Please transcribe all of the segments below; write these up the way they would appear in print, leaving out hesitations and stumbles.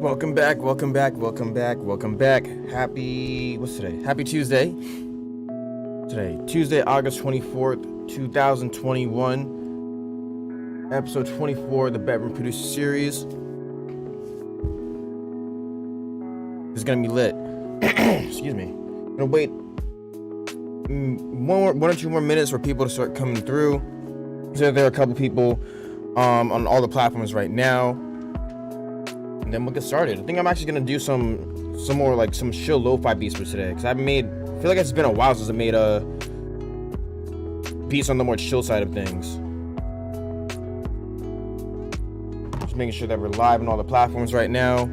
Welcome back. What's today? Happy Tuesday. Today, Tuesday, August 24th, 2021. Episode 24 of the Bedroom Producer Series. This is gonna be lit. Excuse me. I'm gonna wait one or two more minutes for people to start coming through. So there are a couple people on all the platforms right now. And then we'll get started. I think I'm actually gonna do some more like some chill lo-fi beats for today, because I feel like it's been a while since I made beats on the more chill side of things. Just making sure that we're live on all the platforms right now.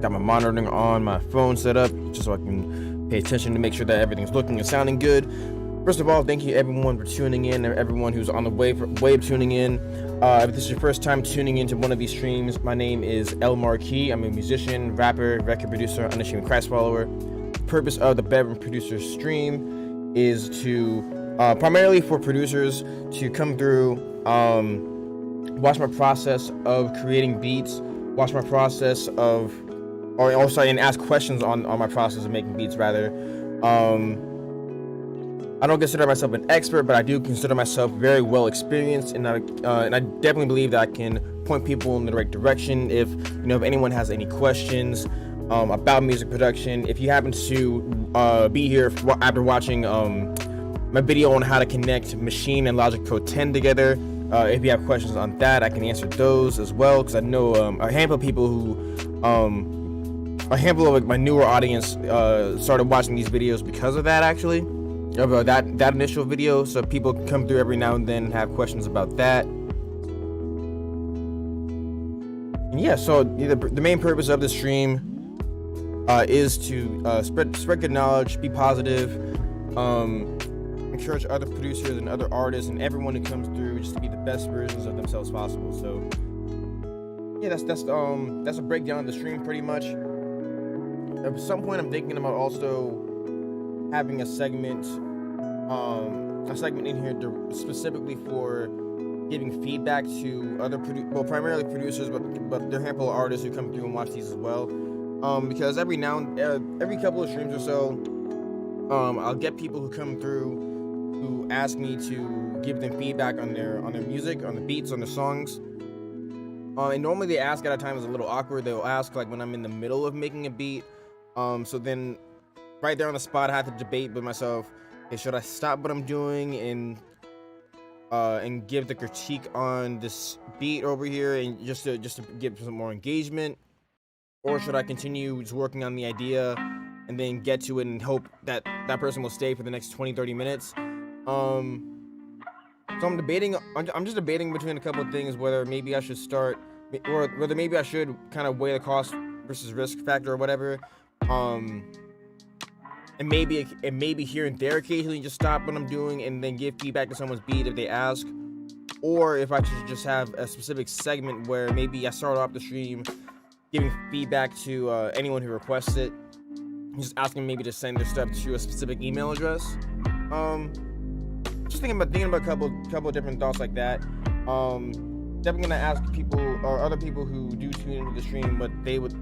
Got my monitoring on, my phone set up, just so I can pay attention to make sure that everything's looking and sounding good. First of all, thank you everyone for tuning in, and everyone who's on the way of tuning in. If this is your first time tuning into one of these streams, my name is El Marquis. I'm a musician, rapper, record producer, unashamed Christ follower. The purpose of the Bedroom Producer stream is to primarily for producers to come through, watch my process of creating beats, watch my process of, and ask questions on my process of making beats rather. I don't consider myself an expert, but I do consider myself very well experienced, and I definitely believe that I can point people in the right direction. If anyone has any questions about music production, if you happen to be here after watching my video on how to connect Machine and Logic Pro 10 together, if you have questions on that, I can answer those as well, because I know a handful of people who a handful of my newer audience started watching these videos because of that, actually. About that initial video, so people come through every now and then and have questions about that. And yeah, so the main purpose of the stream is to spread good knowledge, be positive, encourage other producers and other artists and everyone who comes through just to be the best versions of themselves possible. So yeah, that's a breakdown of the stream pretty much. At some point, I'm thinking about also having a segment in here specifically for giving feedback to other primarily producers, but there are a handful of artists who come through and watch these as well. Because every couple of streams or so, I'll get people who come through who ask me to give them feedback on their music, on the beats, on the songs. And normally they ask at a time is a little awkward. They'll ask like when I'm in the middle of making a beat. So then right there on the spot, I have to debate with myself, hey, should I stop what I'm doing and give the critique on this beat over here and just to get some more engagement, or should I continue just working on the idea and then get to it and hope that person will stay for the next 20-30 minutes? So I'm just debating between a couple of things, whether maybe I should start, or whether maybe I should kind of weigh the cost versus risk factor or whatever. And maybe here and there occasionally just stop what I'm doing and then give feedback to someone's beat if they ask. Or if I should just have a specific segment where maybe I start off the stream giving feedback to anyone who requests it. Just asking maybe to send their stuff to a specific email address. Just thinking about a couple of different thoughts like that. Definitely gonna ask people or other people who do tune into the stream what they would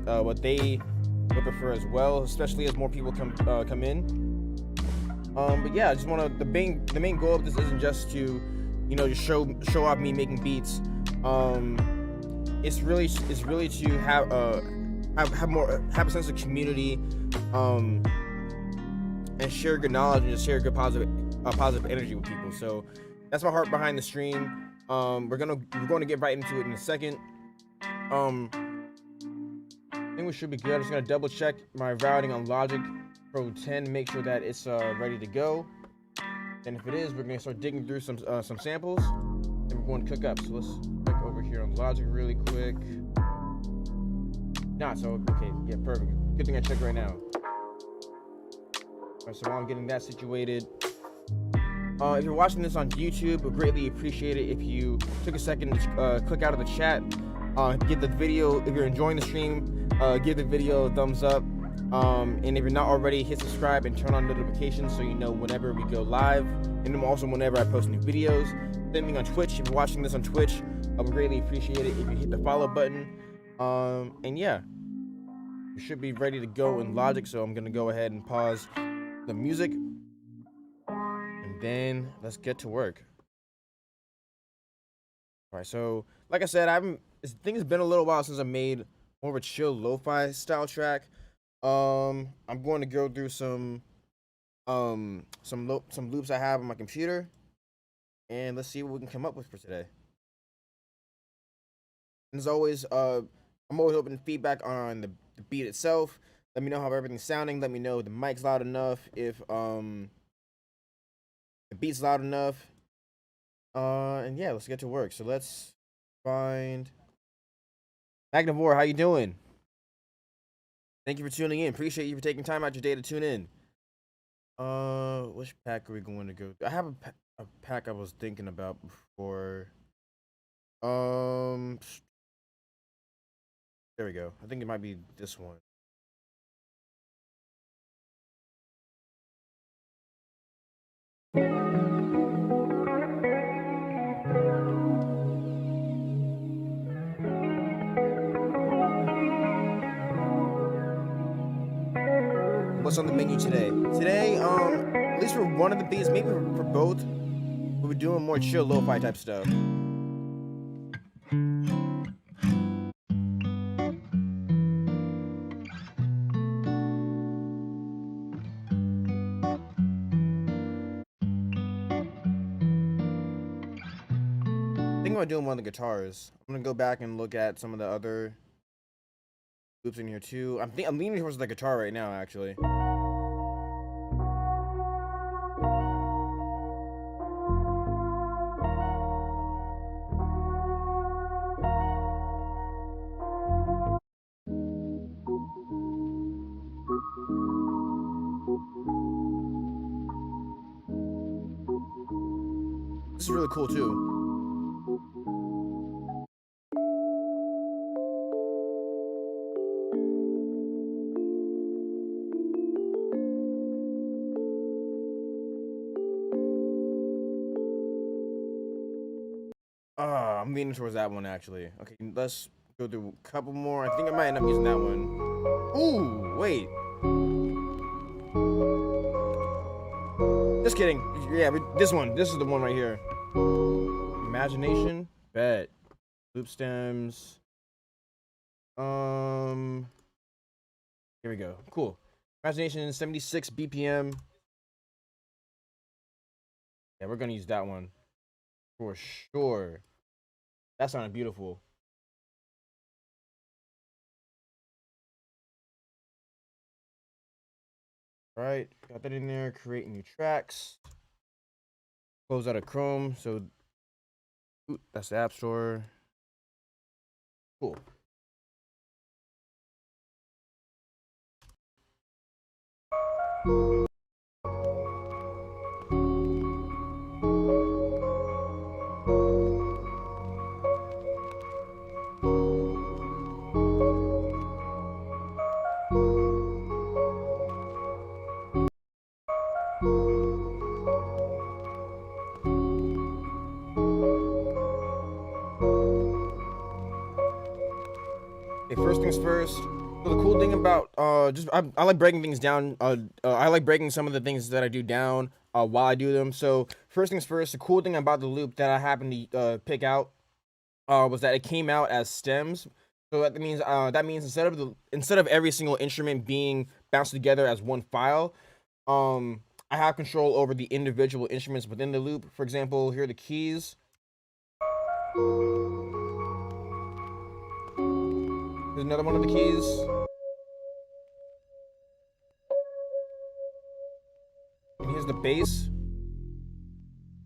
prefer as well, especially as more people come in. But yeah, I just want to the main goal of this isn't just to just show off me making beats. It's really to have a sense of community, and share good knowledge and just share good positive energy with people. So that's my heart behind the stream. We're going to get right into it in a second. I think we should be good. I'm just gonna double check my routing on Logic Pro 10, make sure that it's ready to go. And if it is, we're gonna start digging through some samples, and we're going to cook up. So let's click over here on Logic really quick. Okay, yeah, perfect. Good thing I checked right now. Alright, so while I'm getting that situated, if you're watching this on YouTube, we'd greatly appreciate it if you took a second to click out of the chat. Give the video, if you're enjoying the stream, give the video a thumbs up, and if you're not already, hit subscribe and turn on notifications so you know whenever we go live, and also whenever I post new videos. Same thing on Twitch. If you're watching this on Twitch, I would greatly appreciate it if you hit the follow button. And yeah, we should be ready to go in Logic. So I'm gonna go ahead and pause the music, and then let's get to work. All right. So like I said, I think it's been a little while since I made more of a chill lo-fi style track. I'm going to go through some loops I have on my computer, and let's see what we can come up with for today. And as always, I'm always open to feedback on the beat itself. Let me know how everything's sounding. Let me know if the mic's loud enough, if the beat's loud enough. And yeah, let's get to work. So let's find Magnivore. How you doing? Thank you for tuning in. Appreciate you for taking time out your day to tune in. Which pack are we going to go? I have a pack I was thinking about before. Um, there we go. I think it might be this one. What's on the menu today? Today, at least for one of the beats, maybe for both, we'll be doing more chill lo-fi type stuff. I think I'm gonna do one of the guitars. I'm gonna go back and look at some of the other loops in here too. I'm leaning towards the guitar right now, actually. This is really cool too. I'm leaning towards that one actually. Okay, let's go through a couple more. I think I might end up using that one. Ooh, wait. Just kidding. Yeah, this one. This is the one right here. Imagination. Bet. Loop stems. Here we go. Cool. Imagination 76 BPM. Yeah, we're gonna use that one for sure. That sounded beautiful. All right, got that in there. Create new tracks. Close out of Chrome. So that's the App Store. Cool. Okay, first things first. So the cool thing about I like breaking things down. I like breaking some of the things that I do down while I do them. So first things first. The cool thing about the loop that I happened to pick out was that it came out as stems. So that means instead of every single instrument being bounced together as one file, I have control over the individual instruments within the loop. For example, here are the keys. Here's another one of the keys. And here's the bass.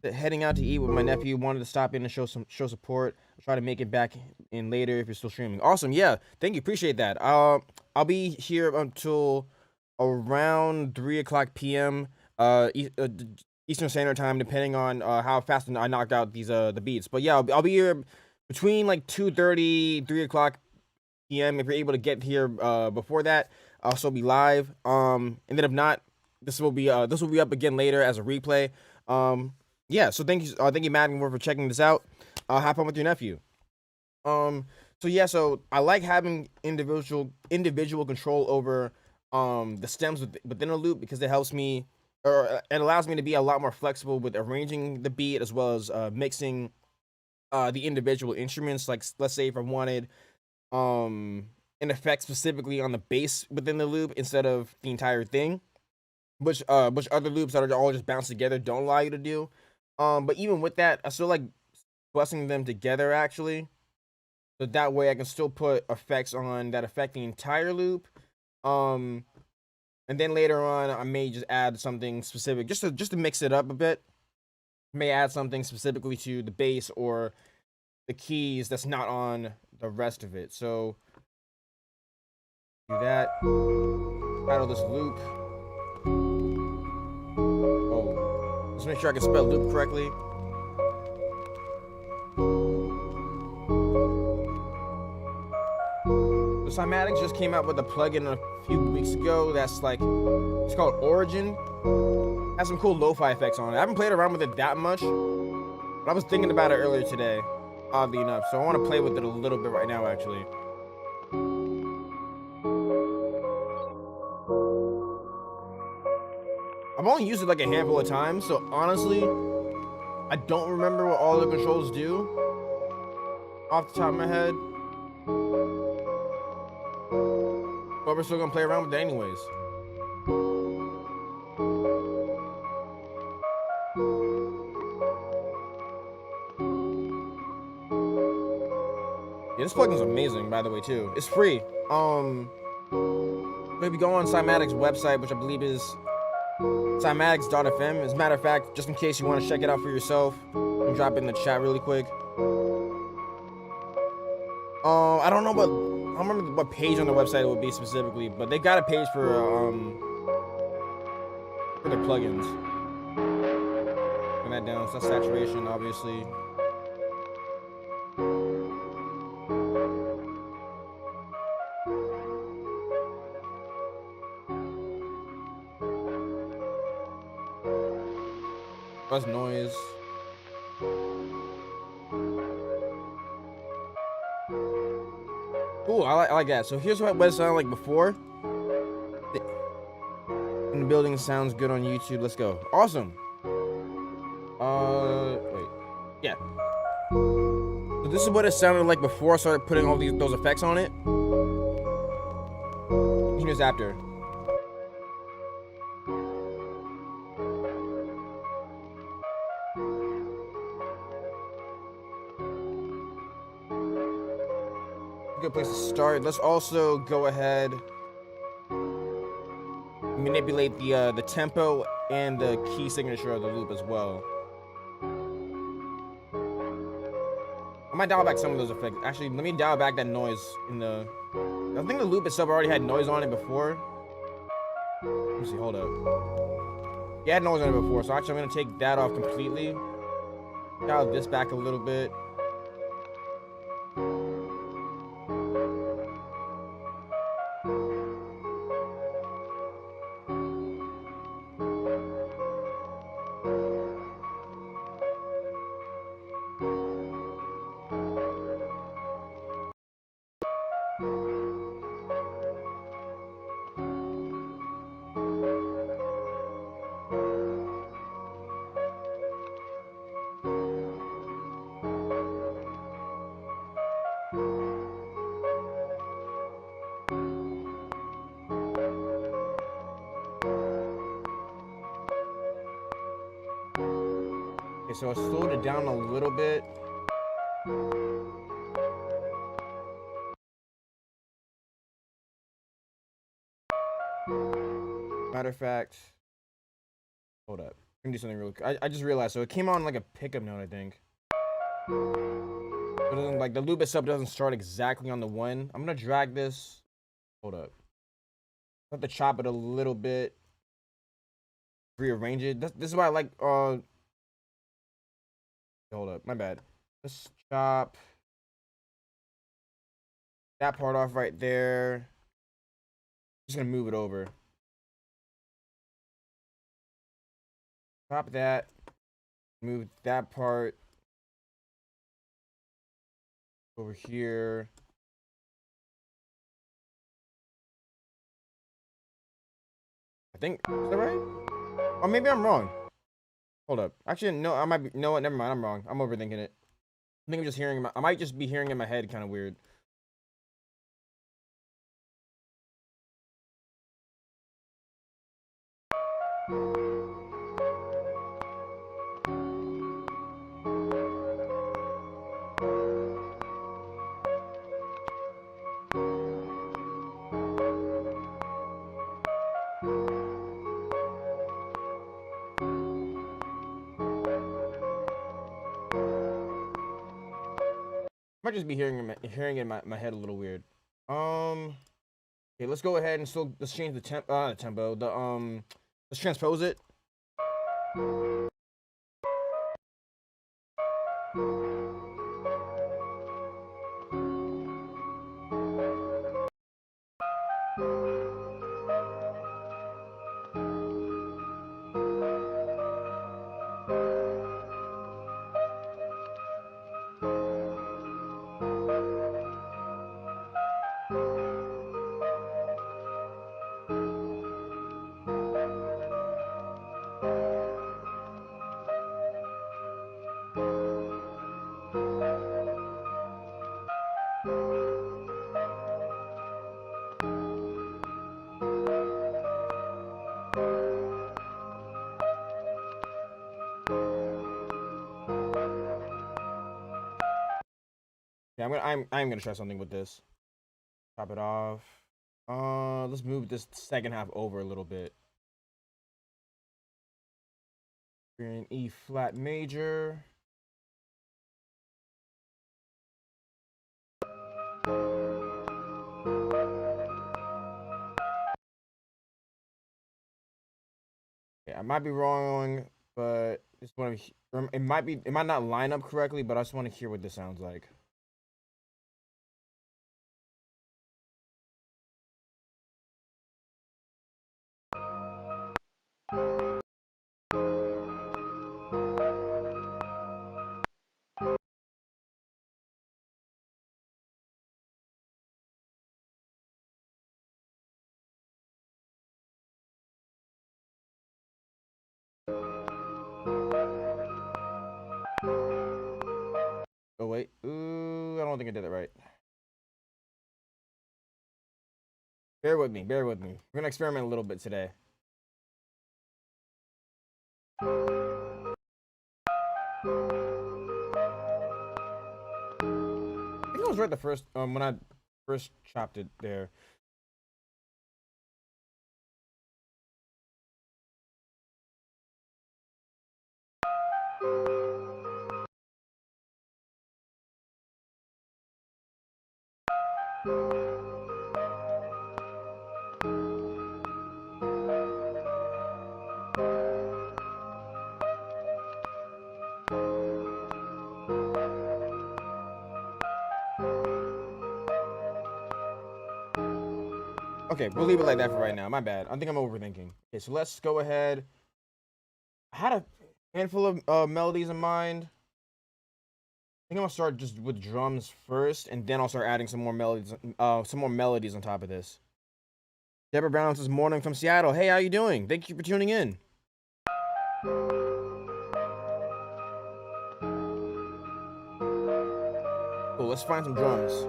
Heading out to eat with my nephew. Wanted to stop in and show support. I'll try to make it back in later if you're still streaming. Awesome, yeah. Thank you, appreciate that. I'll be here until around 3:00 p.m. Eastern Standard Time, depending on how fast I knocked out these the beats. But yeah, I'll be here between like 2:30, 3:00 p.m. If you're able to get here before that, I'll still be live. And then if not, this will be up again later as a replay. Yeah, so thank you, Matt, for checking this out. Have fun with your nephew. So yeah, so I like having individual control over the stems within a loop because it helps me, or it allows me to be a lot more flexible with arranging the beat as well as mixing the individual instruments. Like let's say if I wanted an effect specifically on the bass within the loop instead of the entire thing, which other loops that are all just bounced together don't allow you to do. But even with that, I still like busting them together actually. So that way I can still put effects on that affect the entire loop. Um and then later on I may just add something specific just to mix it up a bit. May add something specifically to the bass or the keys that's not on the rest of it. So do that. Title this loop. Oh, let's make sure I can spell loop correctly. So Cymatics just came out with a plugin a few weeks ago that's like, it's called Origin. Has some cool lo-fi effects on it. I haven't played around with it that much, but I was thinking about it earlier today, oddly enough. So I want to play with it a little bit right now, actually. I've only used it like a handful of times, so honestly, I don't remember what all the controls do off the top of my head. But we're still gonna play around with it anyways. Yeah, this plugin's amazing, by the way, too. It's free. Maybe go on Cymatics' website, which I believe is cymatics.fm. As a matter of fact, just in case you want to check it out for yourself, I'll drop it in the chat really quick. I don't know what, I don't remember what page on the website it would be specifically, but they got a page for their plugins. Bring that down. So that's saturation, obviously. That's noise. Cool, I like that. So here's what it sounded like before. And the building sounds good on YouTube. Let's go. Awesome. Wait. Yeah. So this is what it sounded like before I started putting all those effects on it. Here's after. Good place to start. Let's also go ahead manipulate the tempo and the key signature of the loop as well. I might dial back some of those effects. Actually, let me dial back that noise in the. I think the loop itself already had noise on it before. Let me see. Hold up. Yeah, it had noise on it before, so actually I'm gonna take that off completely. Dial this back a little bit. Okay, so I slowed it down a little bit. Matter of fact, hold up. I can do something real quick. I just realized, so it came on like a pickup note, I think. It doesn't, like, the loop itself doesn't start exactly on the one. I'm gonna drag this. Hold up. I have to chop it a little bit. Rearrange it. This is why I like, hold up, my bad. Let's chop that part off right there. Just gonna move it over. Chop that. Move that part over here. think, is that right? Or maybe I'm wrong. Hold up. Actually, no, I might be, no, never mind, I'm wrong. I'm overthinking it. I think I'm just hearing, I might just be hearing in my head kind of weird. Might just be hearing in my head a little weird. Okay, let's go ahead and still let's change the tempo. Let's transpose it. Yeah, I'm gonna try something with this. Chop it off. Let's move this second half over a little bit. We're in E flat major. Yeah, I might be wrong, but just want to. It might not line up correctly, but I just want to hear what this sounds like. Oh wait, ooh, I don't think I did it right. Bear with me, bear with me. We're gonna experiment a little bit today. I think I was right the first when I first chopped it there. Okay, we'll leave it like that for right now. My bad. I think I'm overthinking. Okay, so let's go ahead. I had a handful of melodies in mind. I think I'm gonna start just with drums first, and then I'll start adding some more melodies. Some more melodies on top of this. Deborah Brown says morning from Seattle. Hey, how you doing? Thank you for tuning in. Cool. Let's find some drums.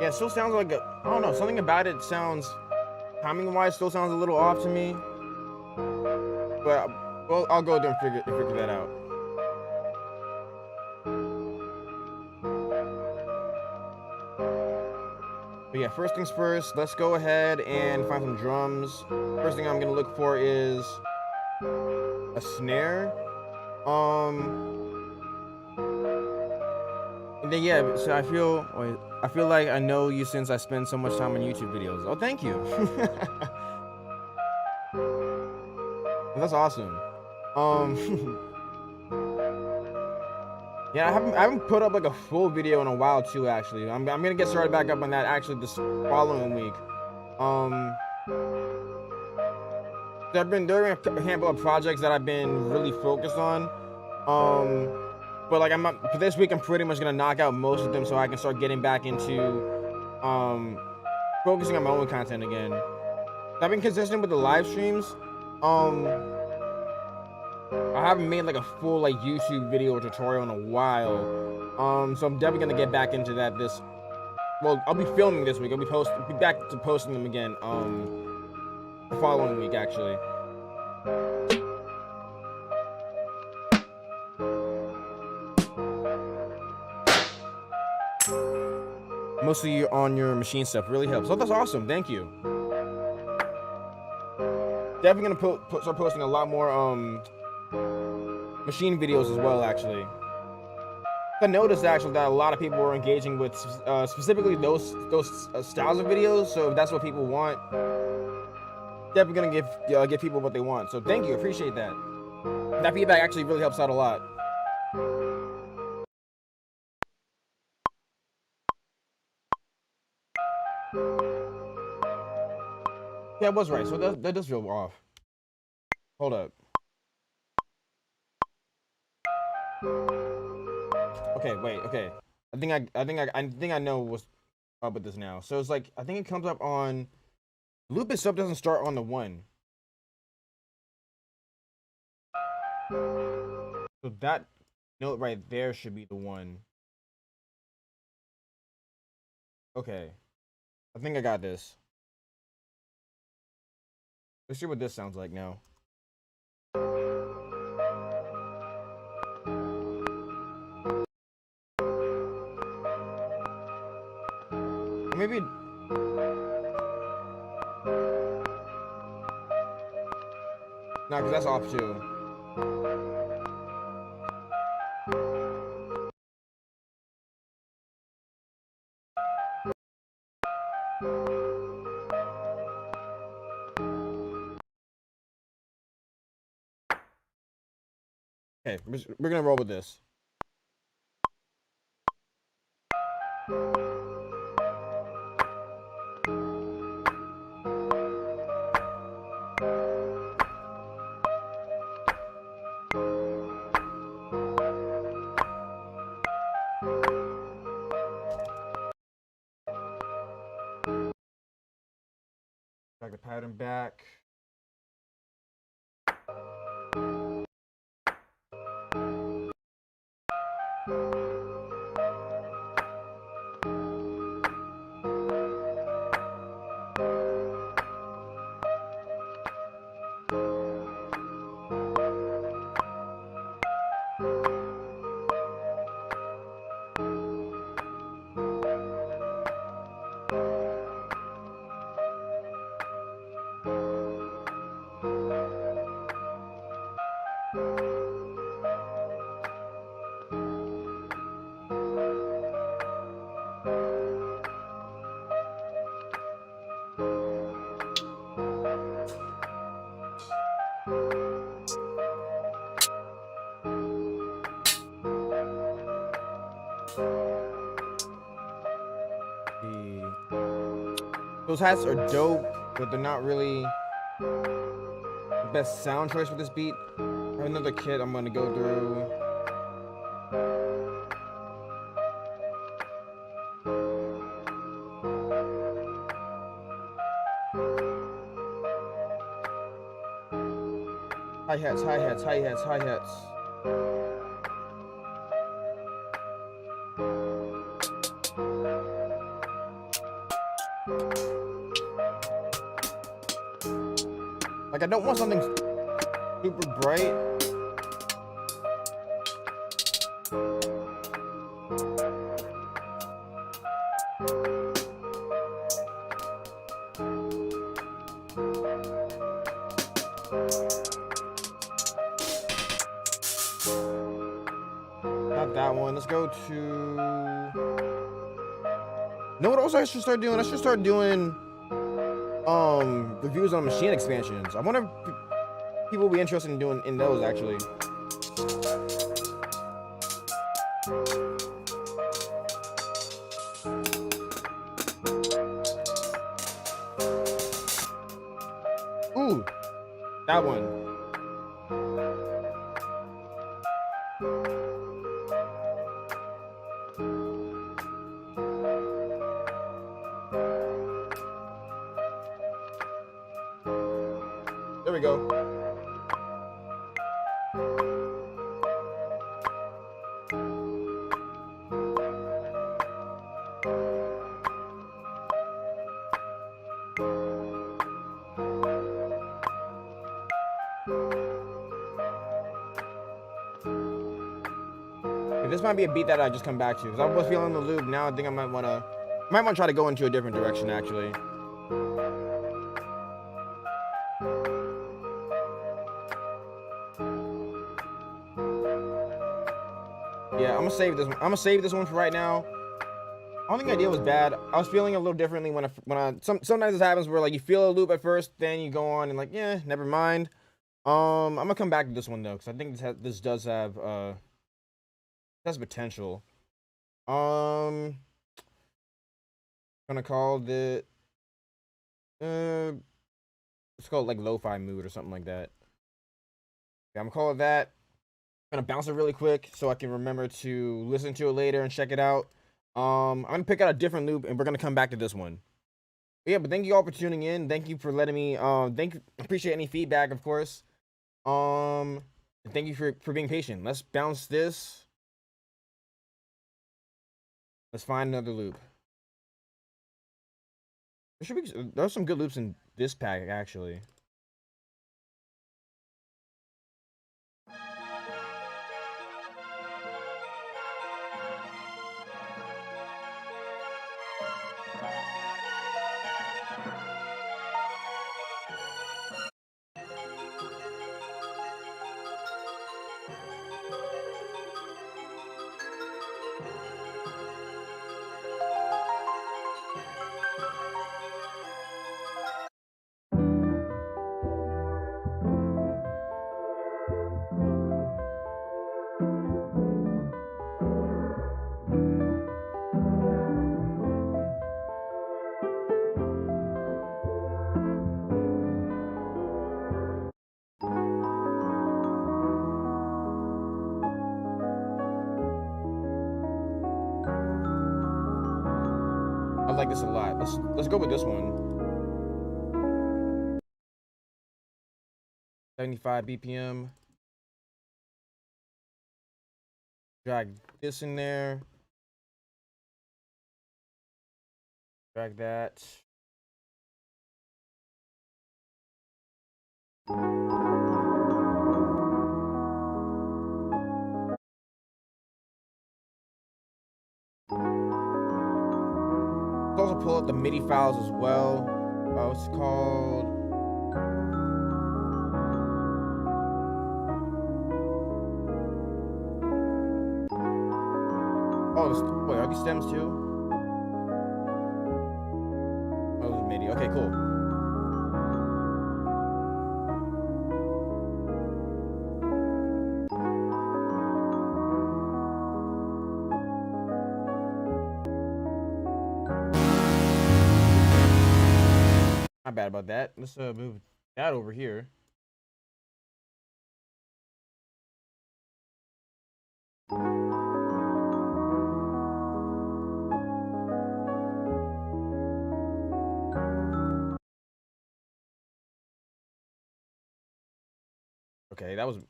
Yeah, it still sounds like I don't know, something about it sounds timing wise still sounds a little off to me. But well, I'll go there and figure that out. But yeah, first things first, let's go ahead and find some drums. First thing I'm gonna look for is a snare. And then yeah, so I feel like I know you since I spend so much time on YouTube videos. Oh, thank you. That's awesome. Yeah, I haven't put up like a full video in a while too. Actually, I'm gonna get started back up on that actually this following week. There've been a handful of projects that I've been really focused on. But like for this week, I'm pretty much gonna knock out most of them so I can start getting back into focusing on my own content again. I've been consistent with the live streams. I haven't made like a full like YouTube video or tutorial in a while. So I'm definitely gonna get back into that well, I'll be filming this week. I'll be back to posting them again the following week actually. Mostly on your machine stuff really helps. So that's awesome. Thank you. Definitely gonna start posting a lot more machine videos as well. Actually, I noticed actually that a lot of people were engaging with specifically those styles of videos. So if that's what people want, definitely gonna give people what they want. So thank you, appreciate that. That feedback actually really helps out a lot. Yeah, I was right. So that does feel off. Hold up. Okay, wait. Okay, I think I know what's up with this now. So it's like I think it comes up on loop itself doesn't start on the 1. So that note right there should be the 1. Okay, I think I got this. Let's see what this sounds like now. Maybe. Nah, because that's off too. Okay, we're gonna roll with this. Drag the pattern back. Those hats are dope, but they're not really the best sound choice for this beat. I have another kit I'm gonna go through. Hi-hats, hi-hats, hi-hats, hi-hats. Like, I don't want something super bright. Not that one. Let's go to... know what else I should start doing? I should start doing reviews on machine expansions. I wonder if people will be interested in doing those actually. Ooh, that one. There we go. This might be a beat that I just come back to because I was feeling the loop. Now I think I might want to try to go into a different direction actually. Yeah, I'm gonna save this one. I'm gonna save this one for right now. I don't think the idea was bad. I was feeling a little differently sometimes this happens where like you feel a loop at first, then you go on and like, yeah, never mind. I'm gonna come back to this one though, because I think this does have has potential. Gonna call it let's call it like lo-fi mood or something like that. Yeah, I'm gonna call it that. I'm gonna bounce it really quick so I can remember to listen to it later and check it out. I'm gonna pick out a different loop and we're gonna come back to this one. But yeah, but thank you all for tuning in. Thank you for letting me appreciate any feedback, of course. Thank you for being patient. Let's bounce this. Let's find another loop. There's some good loops in this pack actually. I like this a lot. Let's go with this one. 75 BPM. Drag this in there. Drag that. Let's also pull up the MIDI files as well. It's called. Oh, wait, are these stems too? Oh, those are MIDI. Okay, cool. Not bad about that. Let's move that over here. Okay, that was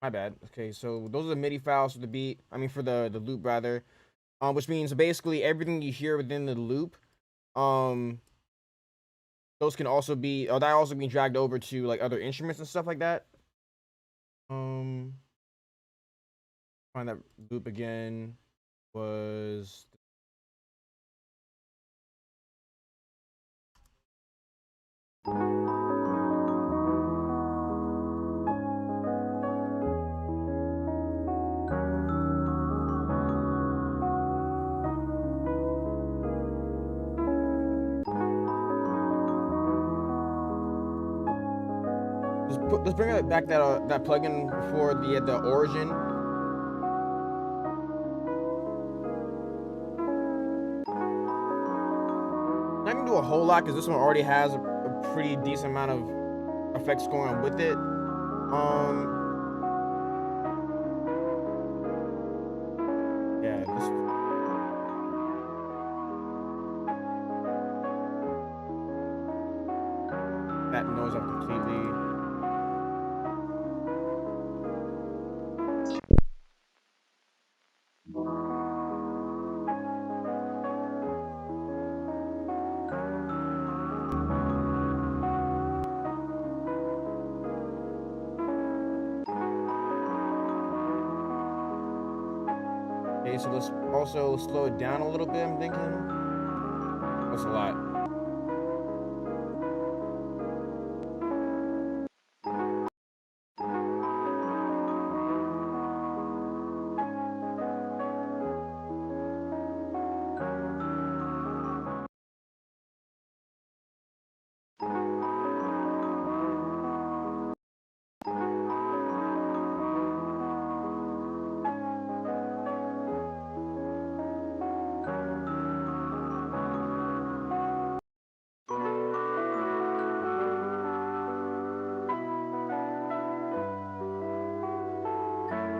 my bad. Okay, so those are the MIDI files for the beat. I mean, for the loop rather. Which means basically everything you hear within the loop, those can also be, that also be dragged over to like other instruments and stuff like that. Find that loop again. Was let's bring it back that plugin for the origin. a whole lot because this one already has a pretty decent amount of effects going on with it. Yeah, that noise off completely. Okay, so let's also slow it down a little bit, I'm thinking. That's a lot.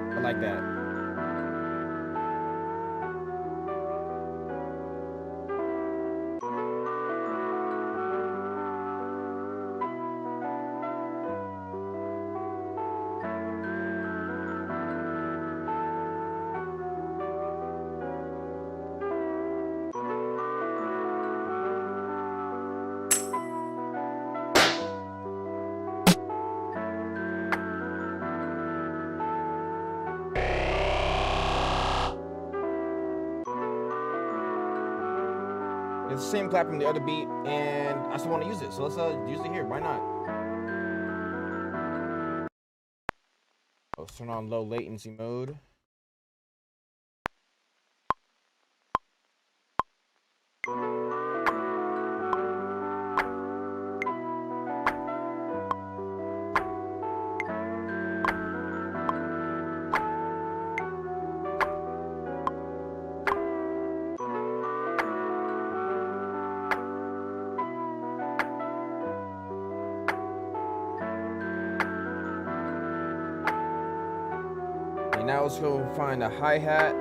I like that. It's the same clap from the other beat, and I still want to use it, so let's use it here. Why not? Let's turn on low latency mode. Now let's go find a hi-hat.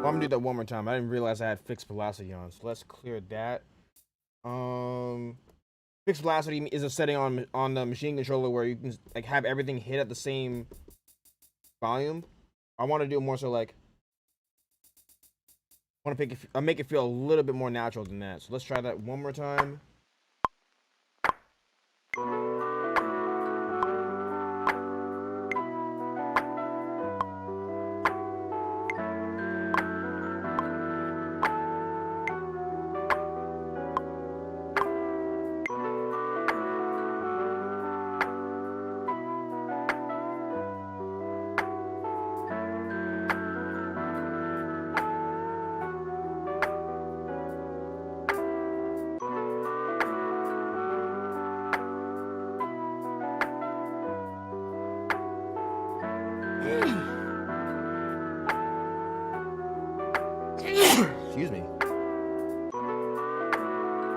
Well, I'm gonna do that one more time. I didn't realize I had fixed velocity on, so let's clear that. Fixed velocity is a setting on the machine controller where you can like have everything hit at the same volume. I want to do more so like make it feel a little bit more natural than that. So let's try that one more time.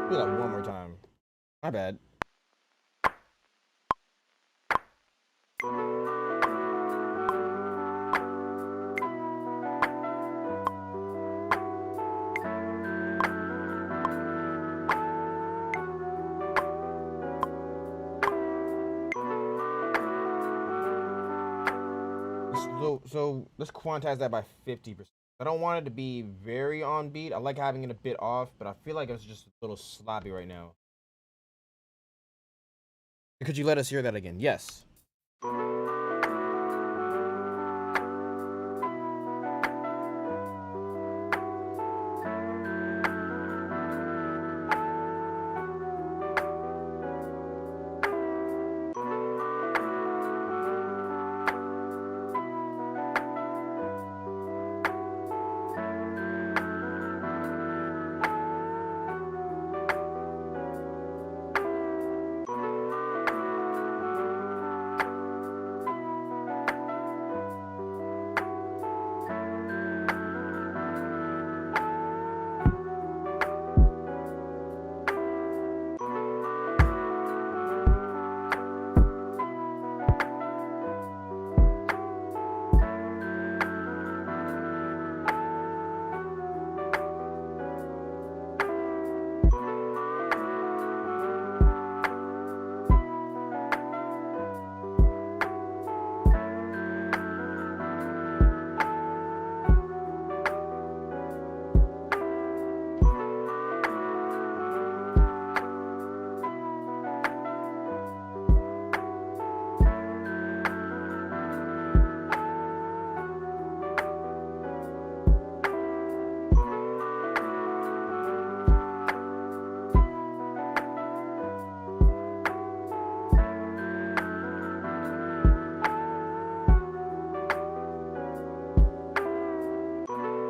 Do that one more time. My bad. So let's quantize that by 50%. I don't want it to be very on beat. I like having it a bit off, but I feel like it's just a little sloppy right now. Could you let us hear that again? Yes.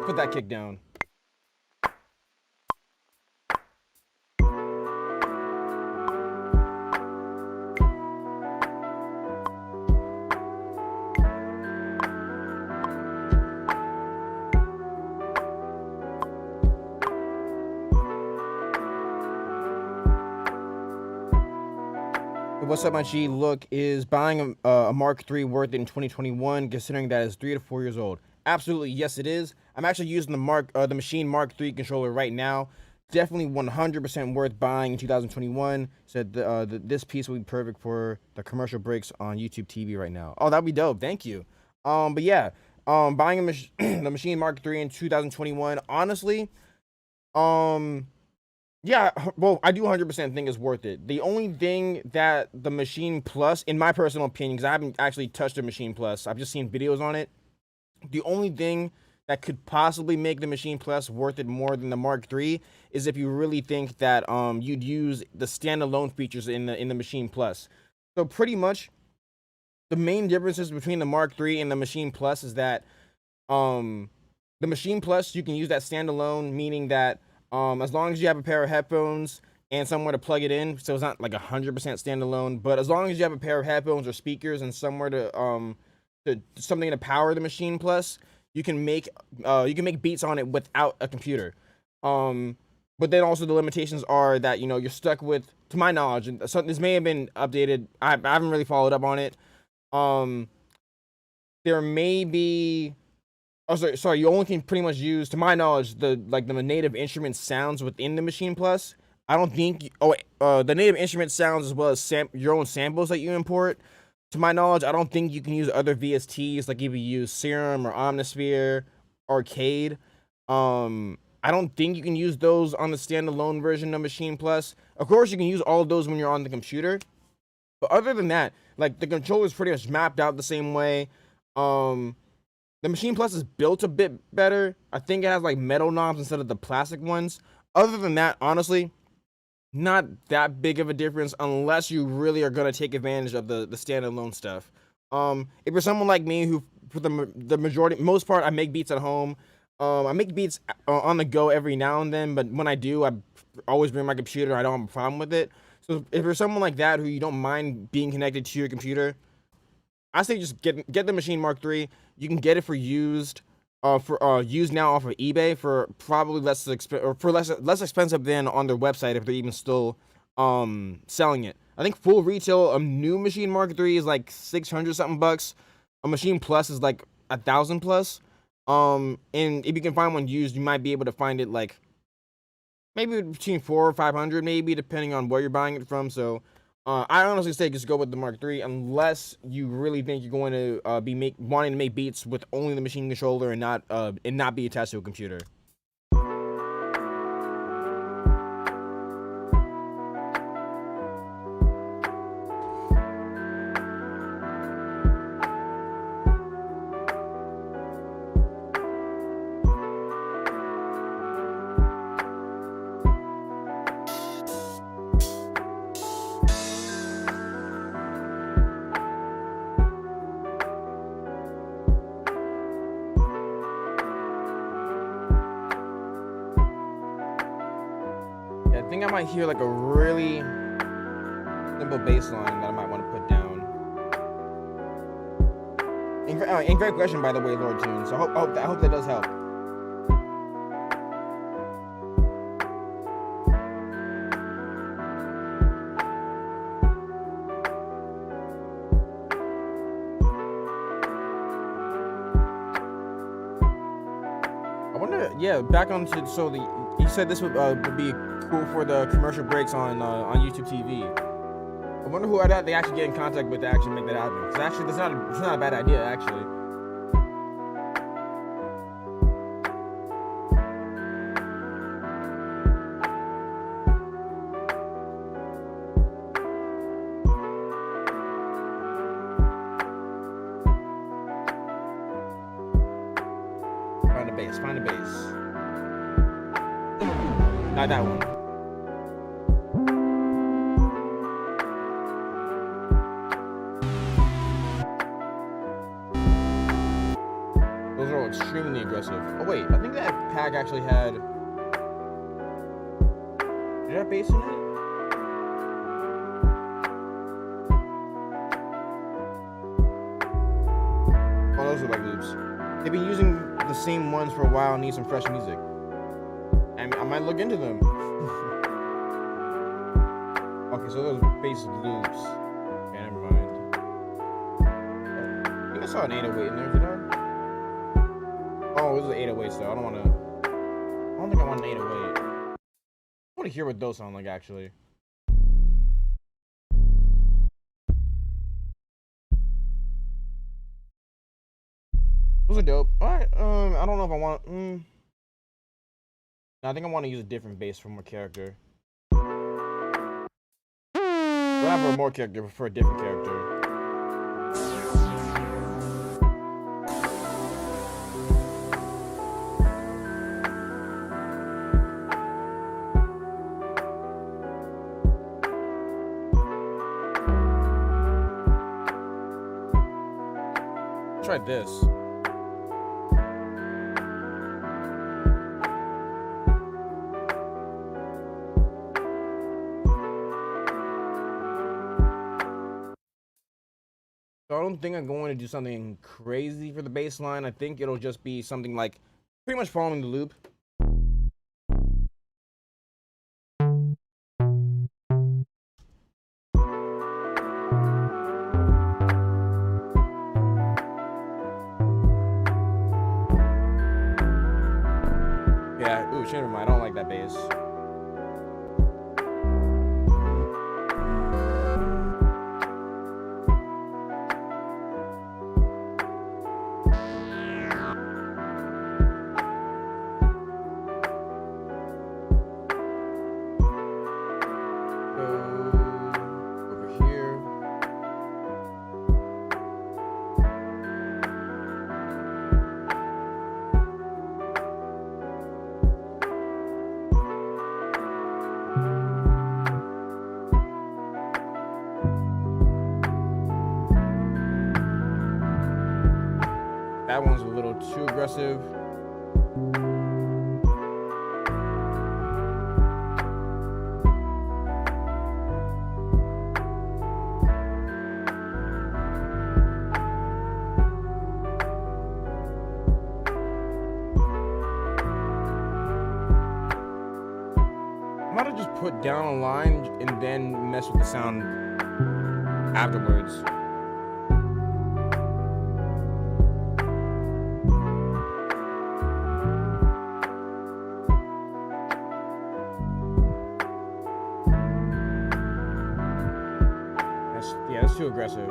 Put that kick down. What's up, my G? Look, is buying a Mark III worth it in 2021, considering that it's 3 to 4 years old? Absolutely, yes, it is. I'm actually using the Machine Mark III controller right now. Definitely 100% worth buying in 2021. Said this piece will be perfect for the commercial breaks on YouTube TV right now. Oh, that'd be dope. Thank you. But yeah, buying the Machine Mark III in 2021. Honestly, yeah, well, I do 100% think it's worth it. The only thing that the Machine Plus, in my personal opinion, because I haven't actually touched the Machine Plus, I've just seen videos on it. The only thing that could possibly make the Machine Plus worth it more than the Mark III is if you really think that you'd use the standalone features in the Machine Plus. So pretty much, the main differences between the Mark III and the Machine Plus is that the Machine Plus, you can use that standalone, meaning that as long as you have a pair of headphones and somewhere to plug it in, so it's not like 100% standalone, but as long as you have a pair of headphones or speakers and somewhere to something to power the Machine Plus, you can make beats on it without a computer. But then also the limitations are that you're stuck with, to my knowledge, and so this may have been updated. I haven't really followed up on it. There may be. Oh, sorry. You only can pretty much use, to my knowledge, the native instrument sounds within the Machine Plus. I don't think. The native instrument sounds as well as your own samples that you import. To my knowledge, I don't think you can use other VSTs like if you use Serum or Omnisphere, Arcade. I don't think you can use those on the standalone version of Machine Plus. Of course, you can use all of those when you're on the computer. But other than that, like the controller is pretty much mapped out the same way. The Machine Plus is built a bit better. I think it has like metal knobs instead of the plastic ones. Other than that, honestly, not that big of a difference unless you really are gonna take advantage of the standalone stuff. If you're someone like me who, for the most part, I make beats at home. I make beats on the go every now and then, but when I do, I always bring my computer. I don't have a problem with it. So if you're someone like that who you don't mind being connected to your computer, I say just get the Machine Mark III. You can get it for used. for used now off of eBay for probably less expensive than on their website if they're even still selling it. I think full retail a new machine Mark III is like 600 something bucks. A machine plus is like 1,000 plus. And if you can find one used, you might be able to find it like maybe between 400 or 500, maybe depending on where you're buying it from. So I honestly say just go with the Mark III unless you really think you're going to be wanting to make beats with only the machine controller and not be attached to a computer. I think I might hear like a really simple bass line that I might want to put down. And great question, by the way, Lord Tune. So I hope that does help. I wonder, yeah, back on to you said this would be cool for the commercial breaks on YouTube TV. I wonder who they actually get in contact with to actually make that happen. Because actually, it's not a bad idea, actually. Find a bass. Not that one. Those are all extremely aggressive. Oh wait, I think that pack actually had... Did it have bass in it? Oh, those are like loops. They've been using the same ones for a while and need some fresh music. And I might look into them. Okay, so those basic loops. Okay, never mind. I think I saw an 808 in there, did I? Oh, this is an 808 still. I don't think I want an 808. I want to hear what those sound like, actually. Those are dope. Alright, I don't know if I want... I think I want to use a different bass for more character. Well, not for more character, but for a different character. Try this. So I don't think I'm going to do something crazy for the bass line. I think it'll just be something like pretty much following the loop. Yeah, ooh, never mind. I don't like that bass. That one's a little too aggressive. might have just put down a line and then mess with the sound afterwards. That's too aggressive.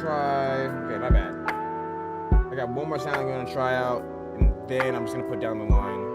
Okay, my bad. I got one more sound I'm gonna try out, and then I'm just gonna put down the line.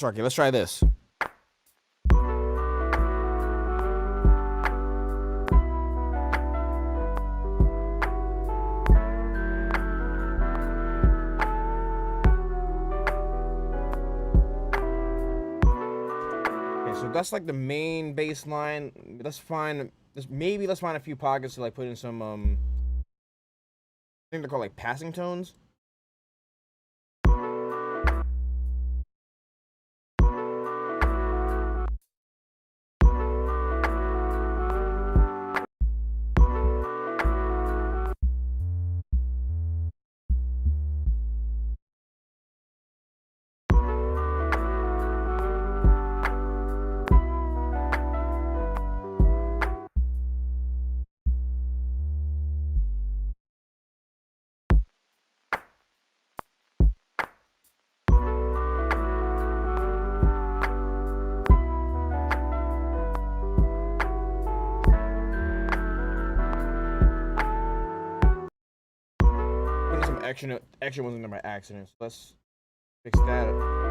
Okay, let's try this. Okay, so that's like the main bass line. Let's find a few pockets to like put in some I think they're called like passing tones. Extra ones in there by accident. So let's fix that.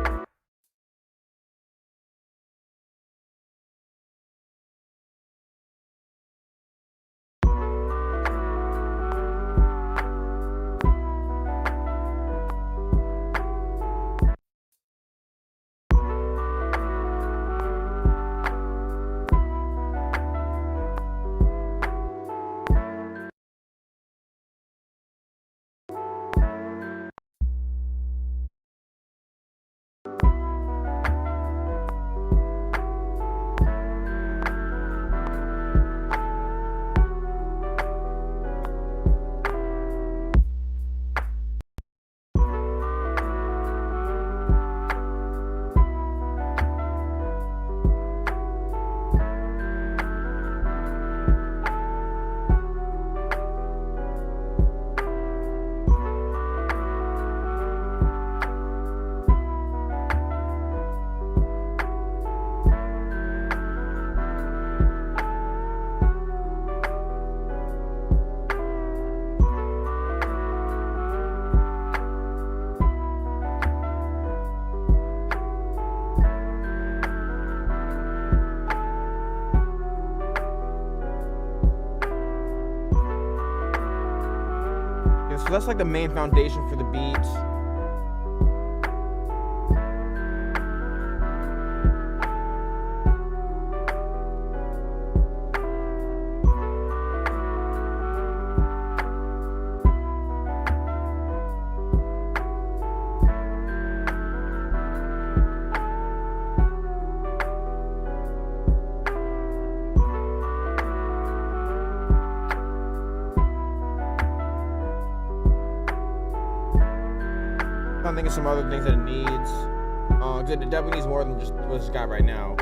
So that's like the main foundation for the beats. trying to think of some other things that it needs. Good, it definitely needs more than just what it's got right now.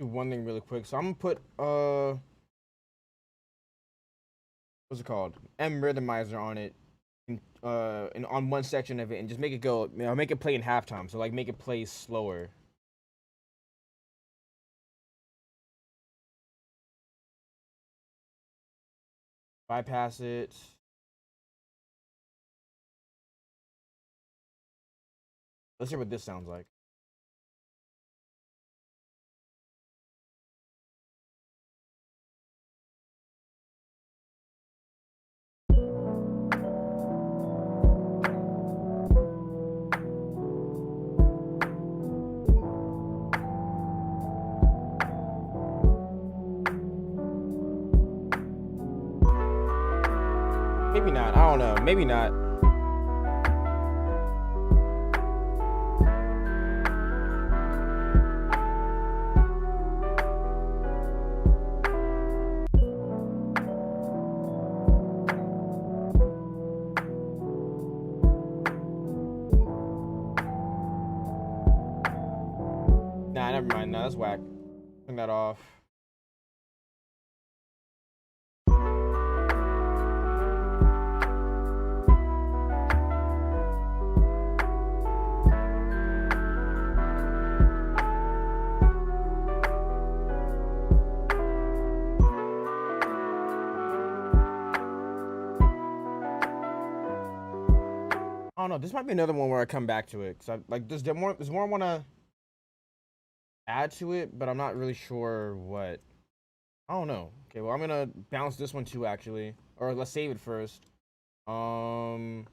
Do one thing really quick. So I'm gonna put what's it called? M rhythmizer on it, and on one section of it, and just make it go. Make it play in halftime. So like make it play slower. Bypass it. Let's hear what this sounds like. Maybe not. I don't know. Maybe not. Nah, never mind. Nah, that's whack. Turn that off. I don't know. This might be another one where I come back to it because I like there's more I want to add to it, but I'm not really sure what. I don't know. Okay, well I'm gonna bounce this one too actually, or let's save it first. Call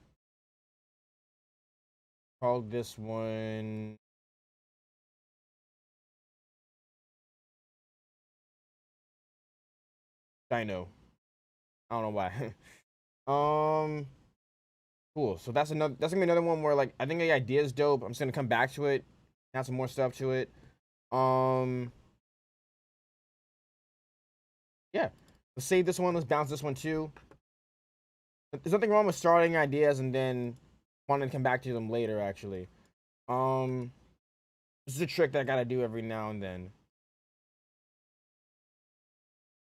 this one. Dino. I don't know why. Cool. So that's another. That's gonna be another one where like I think the idea is dope. I'm just gonna come back to it, add some more stuff to it. Yeah. Let's save this one. Let's bounce this one too. There's nothing wrong with starting ideas and then wanting to come back to them later. Actually, this is a trick that I gotta do every now and then.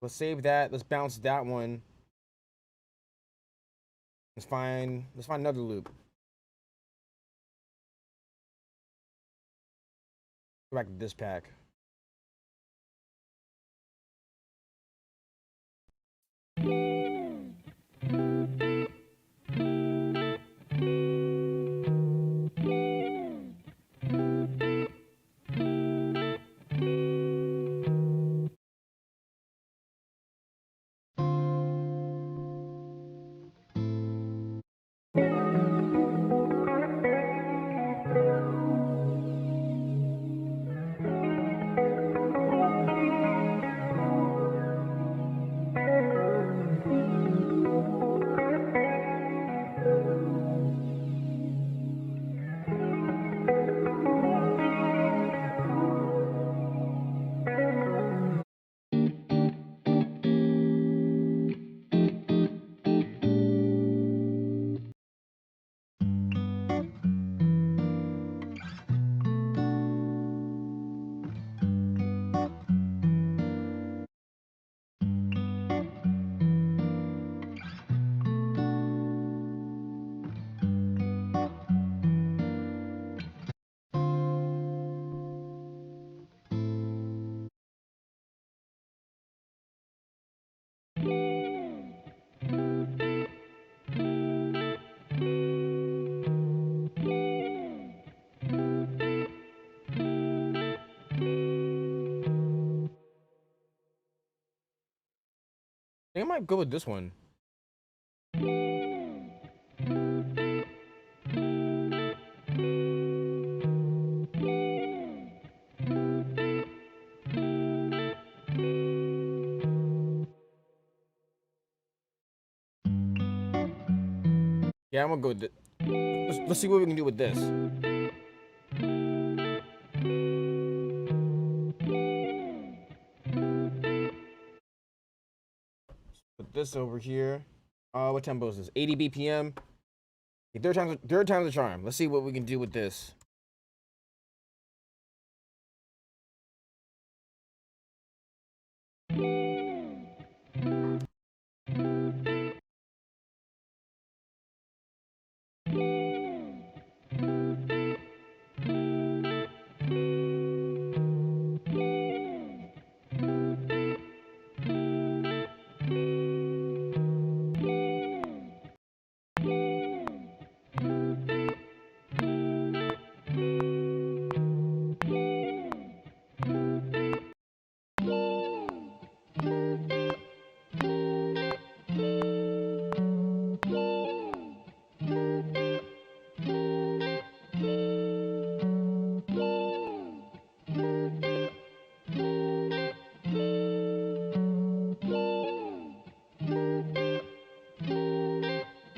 Let's save that. Let's bounce that one. Let's find another loop. Go back to this pack. think I might go with this one. Yeah, I'm gonna go with it. Let's see what we can do with this. Put this over here. What tempo is this? 80 BPM. Okay, third time's the charm. Let's see what we can do with this.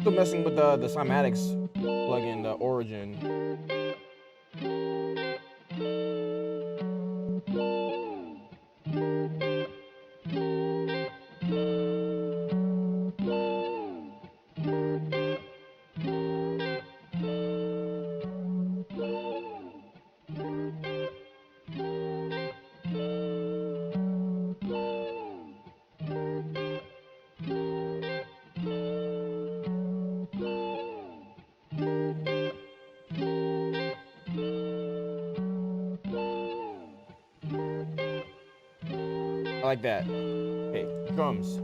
Still messing with the cymatics plugin, the Origin. I like that. Okay, drums.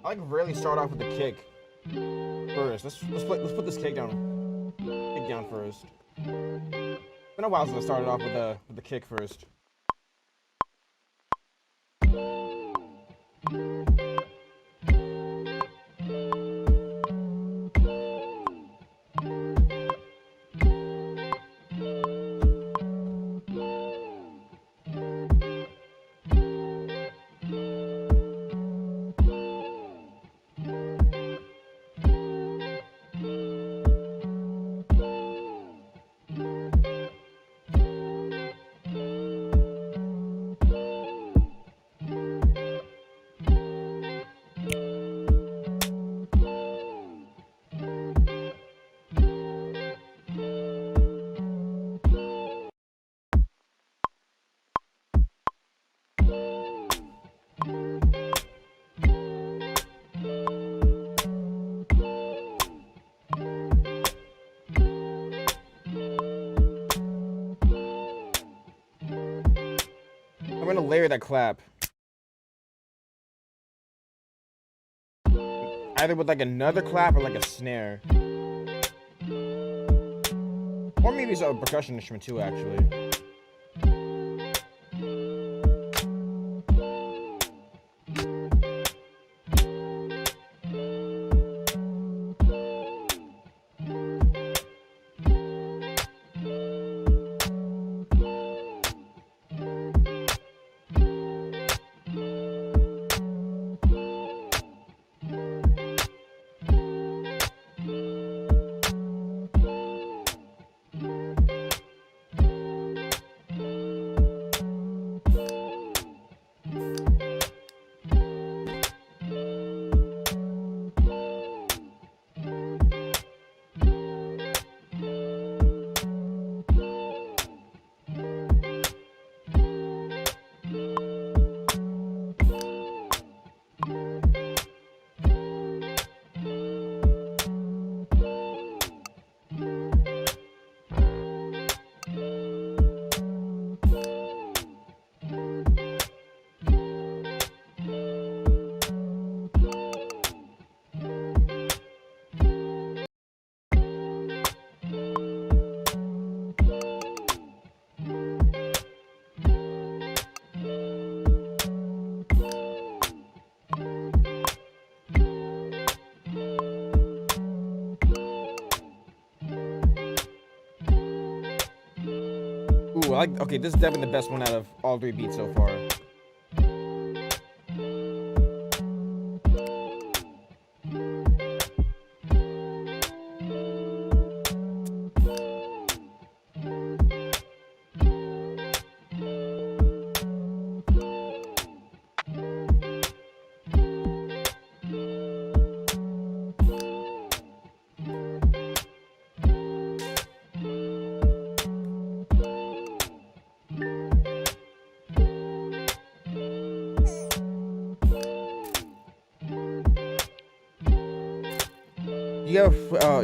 I like rarely start off with the kick first. Let's put this kick down first. It's been a while since I started off with the kick first. I'm gonna layer that clap. Either with like another clap or like a snare. Or maybe it's a percussion instrument too, actually. like. Okay, this is definitely the best one out of all 3 beats so far.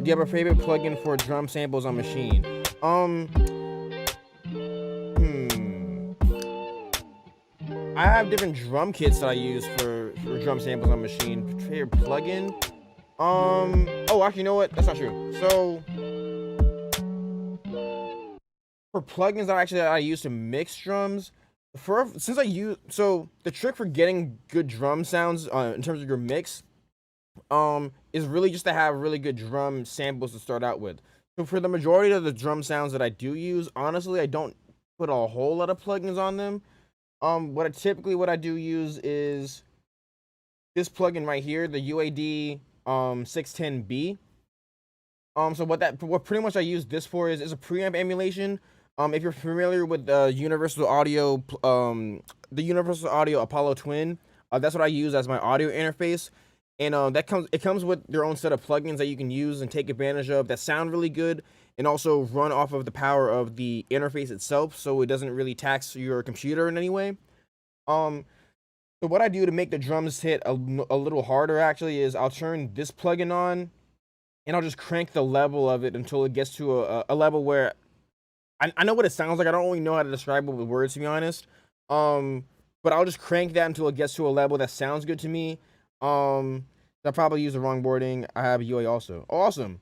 Do you have a favorite plugin for drum samples on machine? I have different drum kits that I use for drum samples on machine. Favorite plugin? Oh, actually, you know what? That's not true. So for plugins that I use to mix drums, so the trick for getting good drum sounds in terms of your mix is really just to have really good drum samples to start out with. So for the majority of the drum sounds that I do use, honestly, I don't put a whole lot of plugins on them. What I do use is this plugin right here, the UAD 610B. So what pretty much I use this for is a preamp emulation. If you're familiar with the Universal Audio Apollo Twin, that's what I use as my audio interface. And it comes with their own set of plugins that you can use and take advantage of that sound really good and also run off of the power of the interface itself, so it doesn't really tax your computer in any way. So what I do to make the drums hit a little harder actually is I'll turn this plugin on and I'll just crank the level of it until it gets to a level where I know what it sounds like. I don't really know how to describe it with words, to be honest. But I'll just crank that until it gets to a level that sounds good to me. I probably use the wrong wording. I have UA also. Oh, awesome.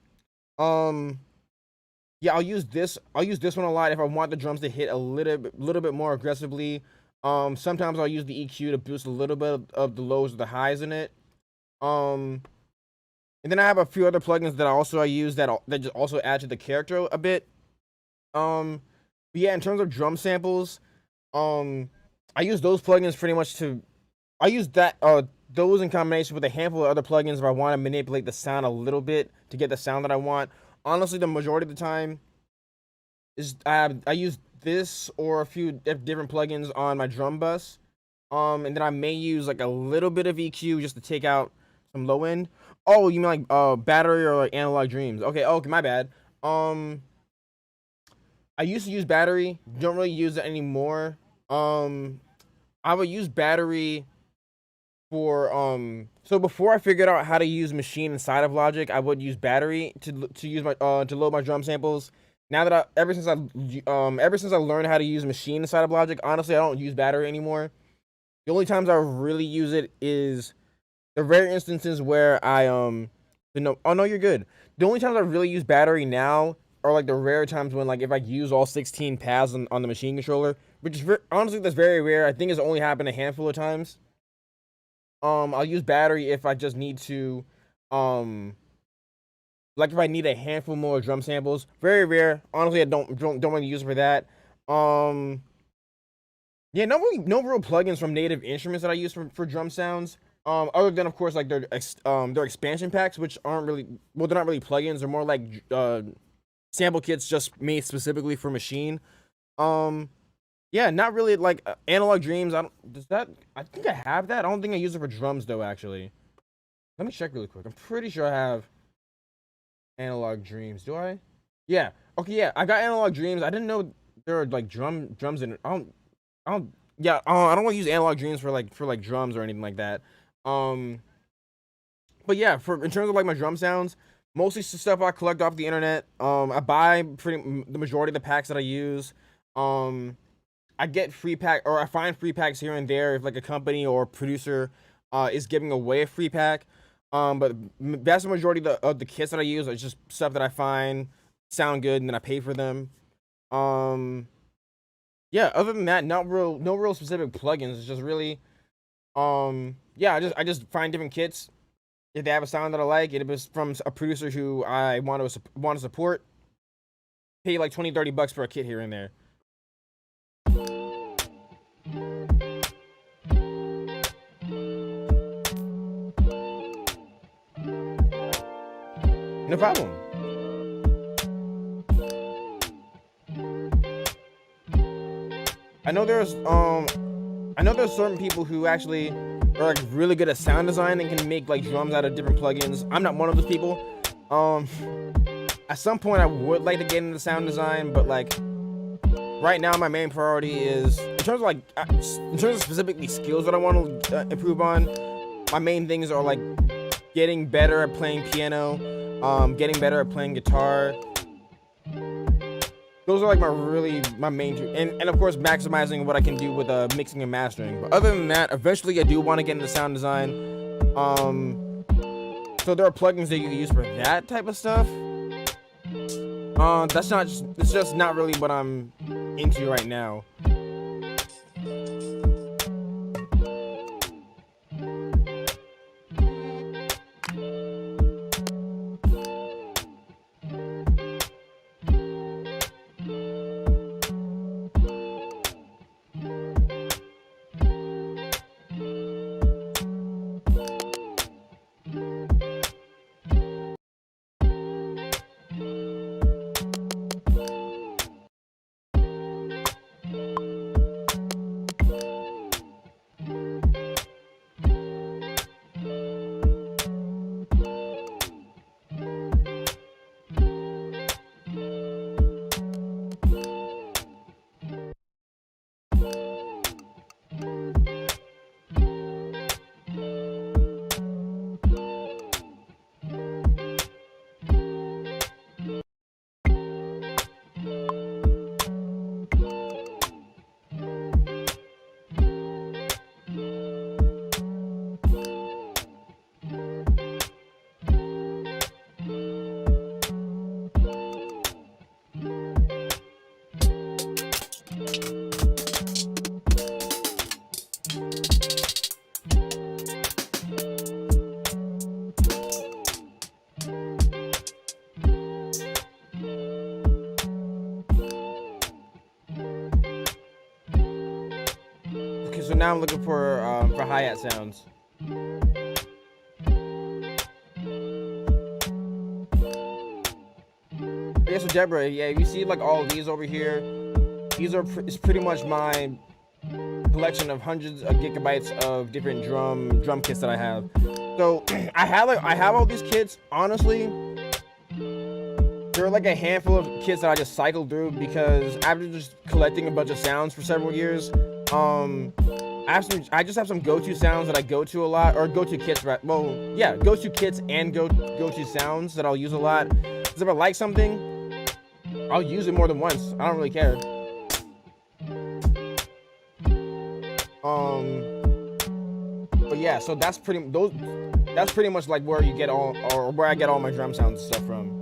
Yeah, I'll use this one a lot if I want the drums to hit a little bit more aggressively. Sometimes I'll use the EQ to boost a little bit of the lows or the highs in it. And then I have a few other plugins that I use that just also add to the character a bit. But yeah, in terms of drum samples, I use those plugins pretty much I use those in combination with a handful of other plugins if I want to manipulate the sound a little bit to get the sound that I want. Honestly, the majority of the time is I use this or a few different plugins on my drum bus. And then I may use like a little bit of EQ just to take out some low end. Oh, you mean like battery or like analog dreams? Okay, my bad. I used to use battery, don't really use it anymore. I would use battery for so before I figured out how to use machine inside of Logic, I would use battery to use my to load my drum samples. Now that ever since I learned how to use machine inside of Logic, honestly, I don't use battery anymore. The only times I really use it is the rare instances where oh no, you're good. The only times I really use battery now are like the rare times when like if I use all 16 paths on the machine controller, which is honestly that's very rare. I think it's only happened a handful of times. I'll use battery if I just need to, like if I need a handful more drum samples. Very rare. Honestly, I don't really use it for that. Yeah, no real plugins from Native Instruments that I use for drum sounds. Other than of course like their expansion packs, which aren't really they're not really plugins. They're more like sample kits just made specifically for machine. Yeah, not really like Analog Dreams. I think I have that. I don't think I use it for drums though. Actually, let me check really quick. I'm pretty sure I have Analog Dreams. Do I? Yeah. Okay. Yeah, I got Analog Dreams. I didn't know there are like drums in it. I don't. Yeah. I don't want to use Analog Dreams for like drums or anything like that. But yeah, in terms of like my drum sounds, mostly stuff I collect off the internet. I buy the majority of the packs that I use. I get I find free packs here and there if like a company or producer is giving away a free pack. But vast majority of the kits that I use are just stuff that I find sound good and then I pay for them. Yeah, other than that, no real specific plugins. It's just really yeah, I just find different kits. If they have a sound that I like, if it's from a producer who I want to support, pay like $20-30 for a kit here and there. No problem. I know there's certain people who actually are like really good at sound design and can make like drums out of different plugins. I'm not one of those people. At some point I would like to get into sound design, but like right now my main priority is in terms of specifically skills that I want to improve on. My main things are like getting better at playing piano, getting better at playing guitar. Those are like my main two, and of course maximizing what I can do with mixing and mastering. But other than that, eventually I do want to get into sound design. So there are plugins that you can use for that type of stuff. It's just not really what I'm into right now. So now I'm looking for hi-hat sounds. Yeah, so Deborah, yeah, you see like all of these over here. It's pretty much my collection of hundreds of gigabytes of different drum kits that I have. So I have all these kits. Honestly, there are like a handful of kits that I just cycled through because after just collecting a bunch of sounds for several years, I just have some go-to sounds that I go to a lot, or go-to kits, right? Well, yeah, go-to kits and go-to sounds that I'll use a lot. Because if I like something, I'll use it more than once. I don't really care. But yeah, so that's pretty much like where you get where I get all my drum sounds and stuff from.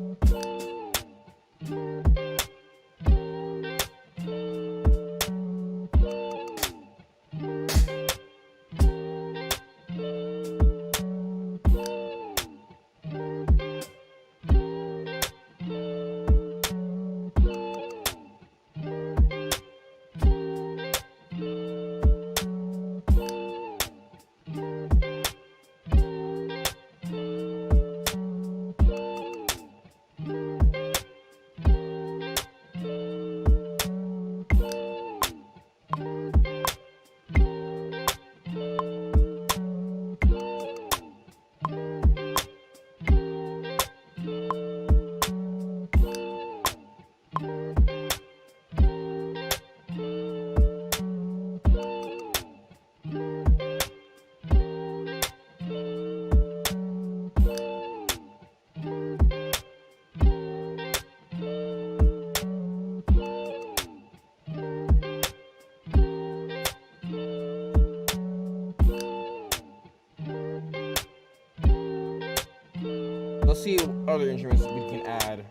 Let's see what other instruments we can add.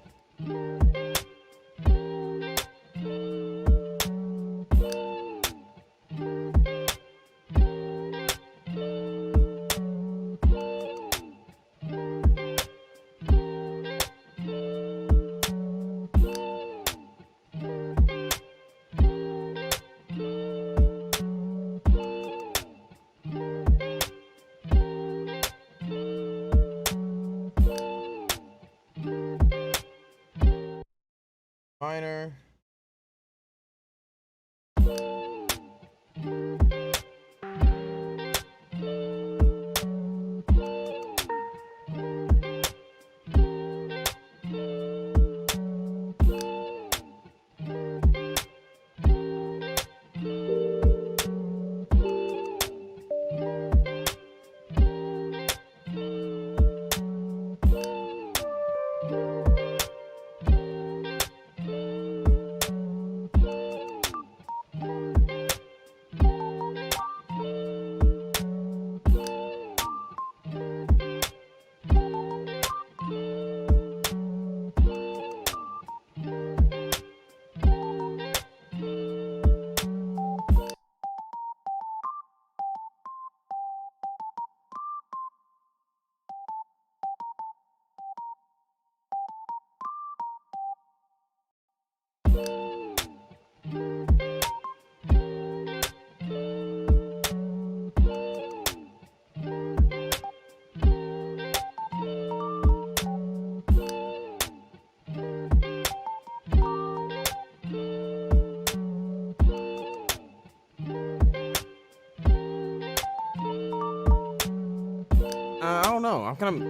don't know. I'm kind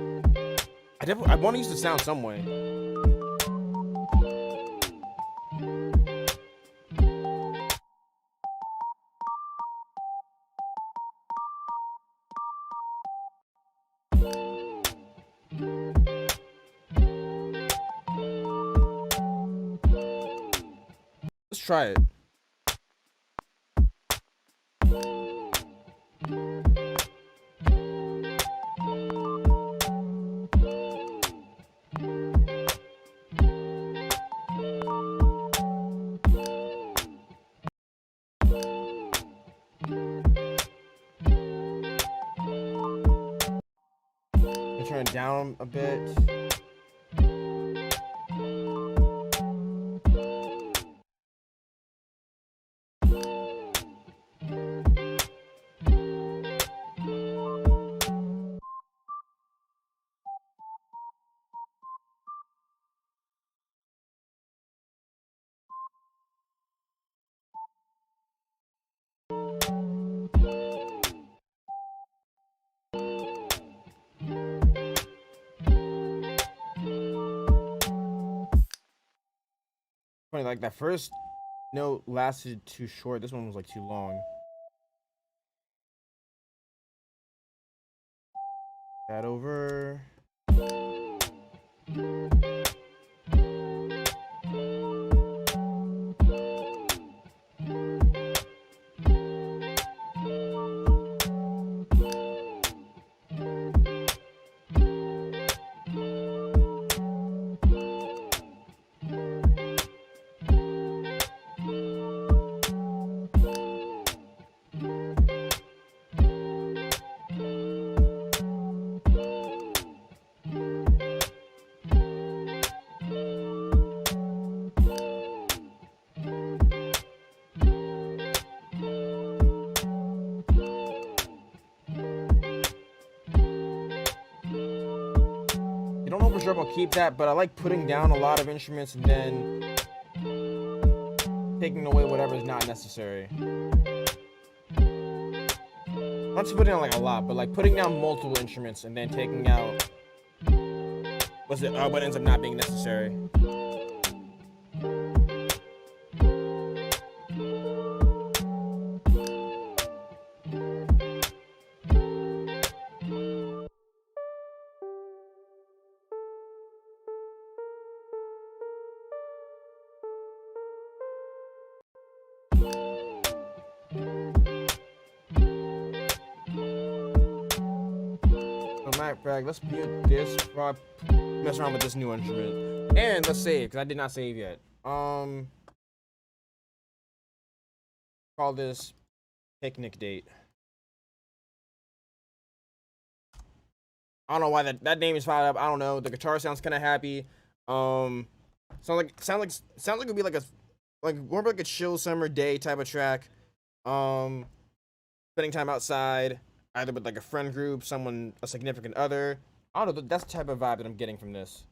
of. I want to use the sound some way. Let's try it. Turn it down a bit. Funny, like that first note lasted too short. This one was like too long. That over. I don't know for sure if I'll keep that, but I like putting down a lot of instruments and then taking away whatever is not necessary. Not just putting down like a lot, but like putting down multiple instruments and then taking out what ends up not being necessary. Let's mute this. Mess around with this new instrument, and let's save because I did not save yet. Call this picnic date. I don't know why that name is fired up. I don't know. The guitar sounds kind of happy. Sounds like it'd be like more like a chill summer day type of track. Spending time outside. Either with like a friend group, a significant other. I don't know, that's the type of vibe that I'm getting from this.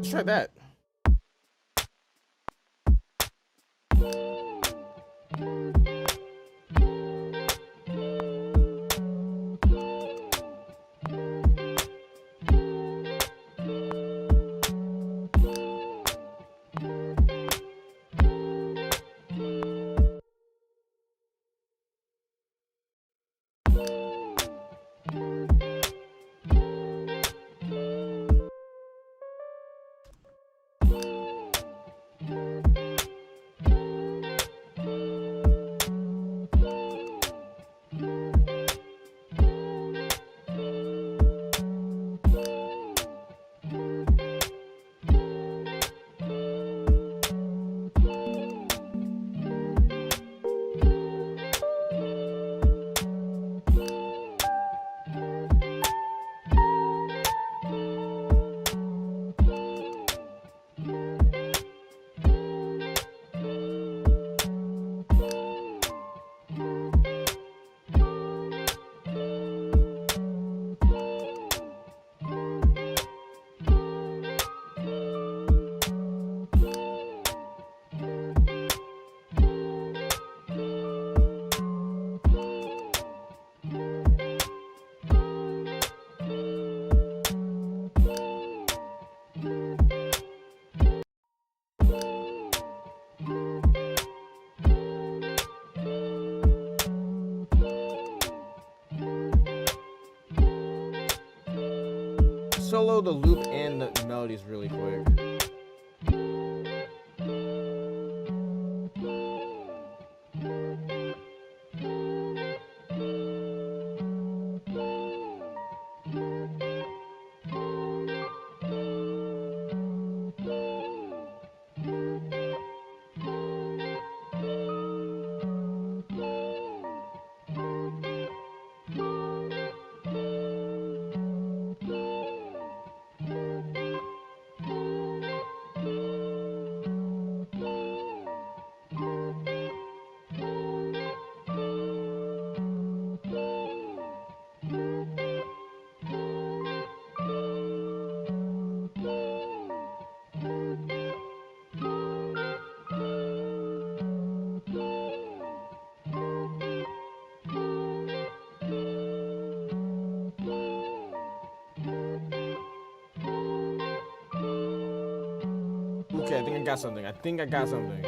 Let's try that. solo the loop and the melodies really quick. Okay, I think I got something.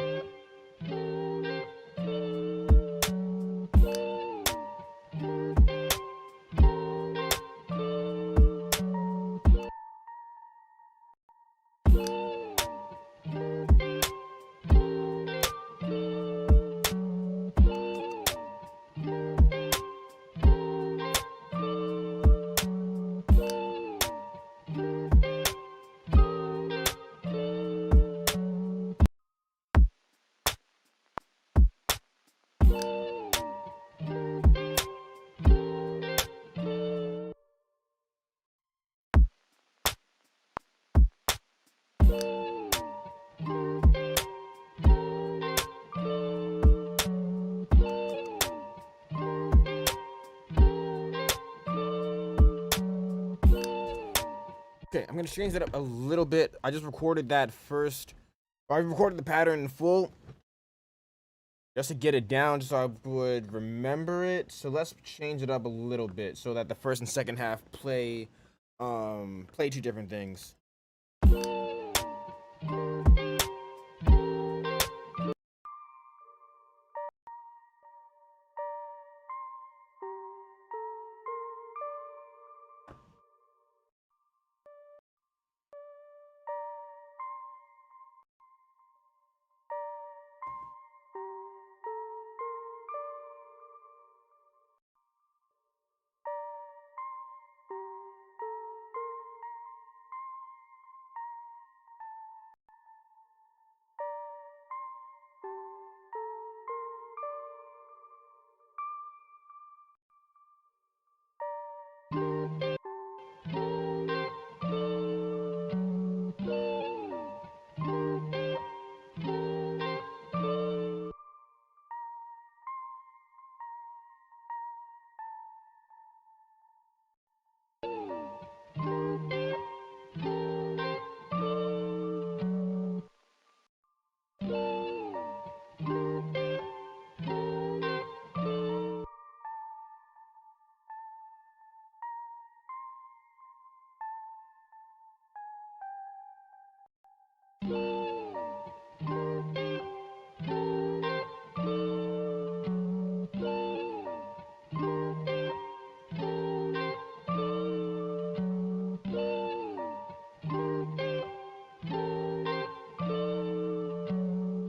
Okay, I'm gonna change that up a little bit. I just recorded that first. I recorded the pattern in full just to get it down, just so I would remember it. So let's change it up a little bit so that the first and second half play two different things.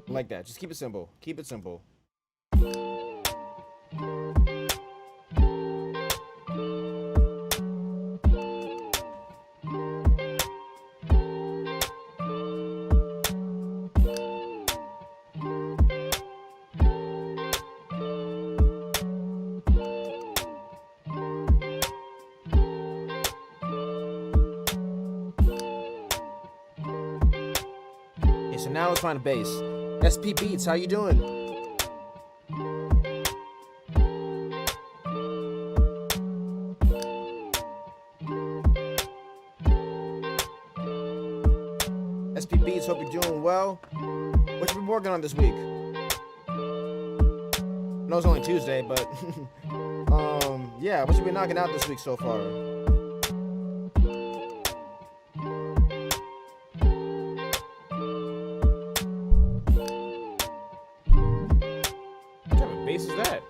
Like that. Just keep it simple. Keep it simple. Okay, so now let's find a bass. SP Beats, how you doing? SP Beats, hope you're doing well. What you been working on this week? I know it's only Tuesday, but yeah, what you been knocking out this week so far? What type of bass is that?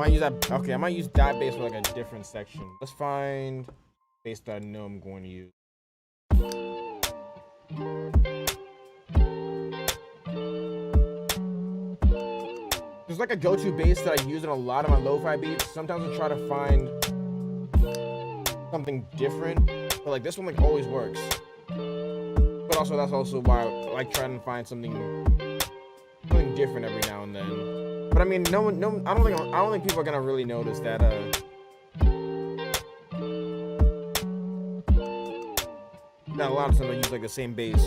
might use that. Okay, I might use that bass for like a different section. Let's find bass that I know I'm going to use. There's like a go-to bass that I use in a lot of my lo-fi beats. Sometimes I try to find something different, but like this one like always works. But also that's also why I like trying to find something different every now and then. But I mean, I don't think people are gonna really notice that that a lot of times I use like the same bass.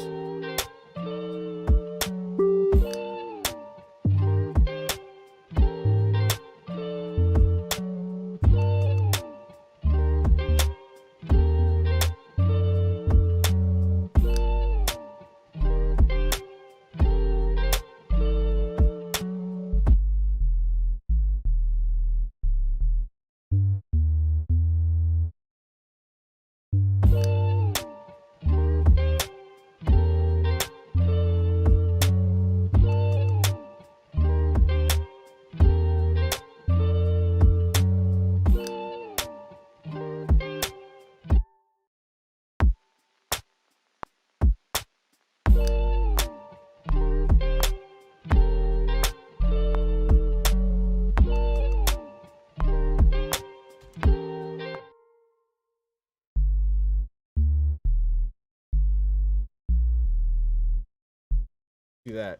Do that.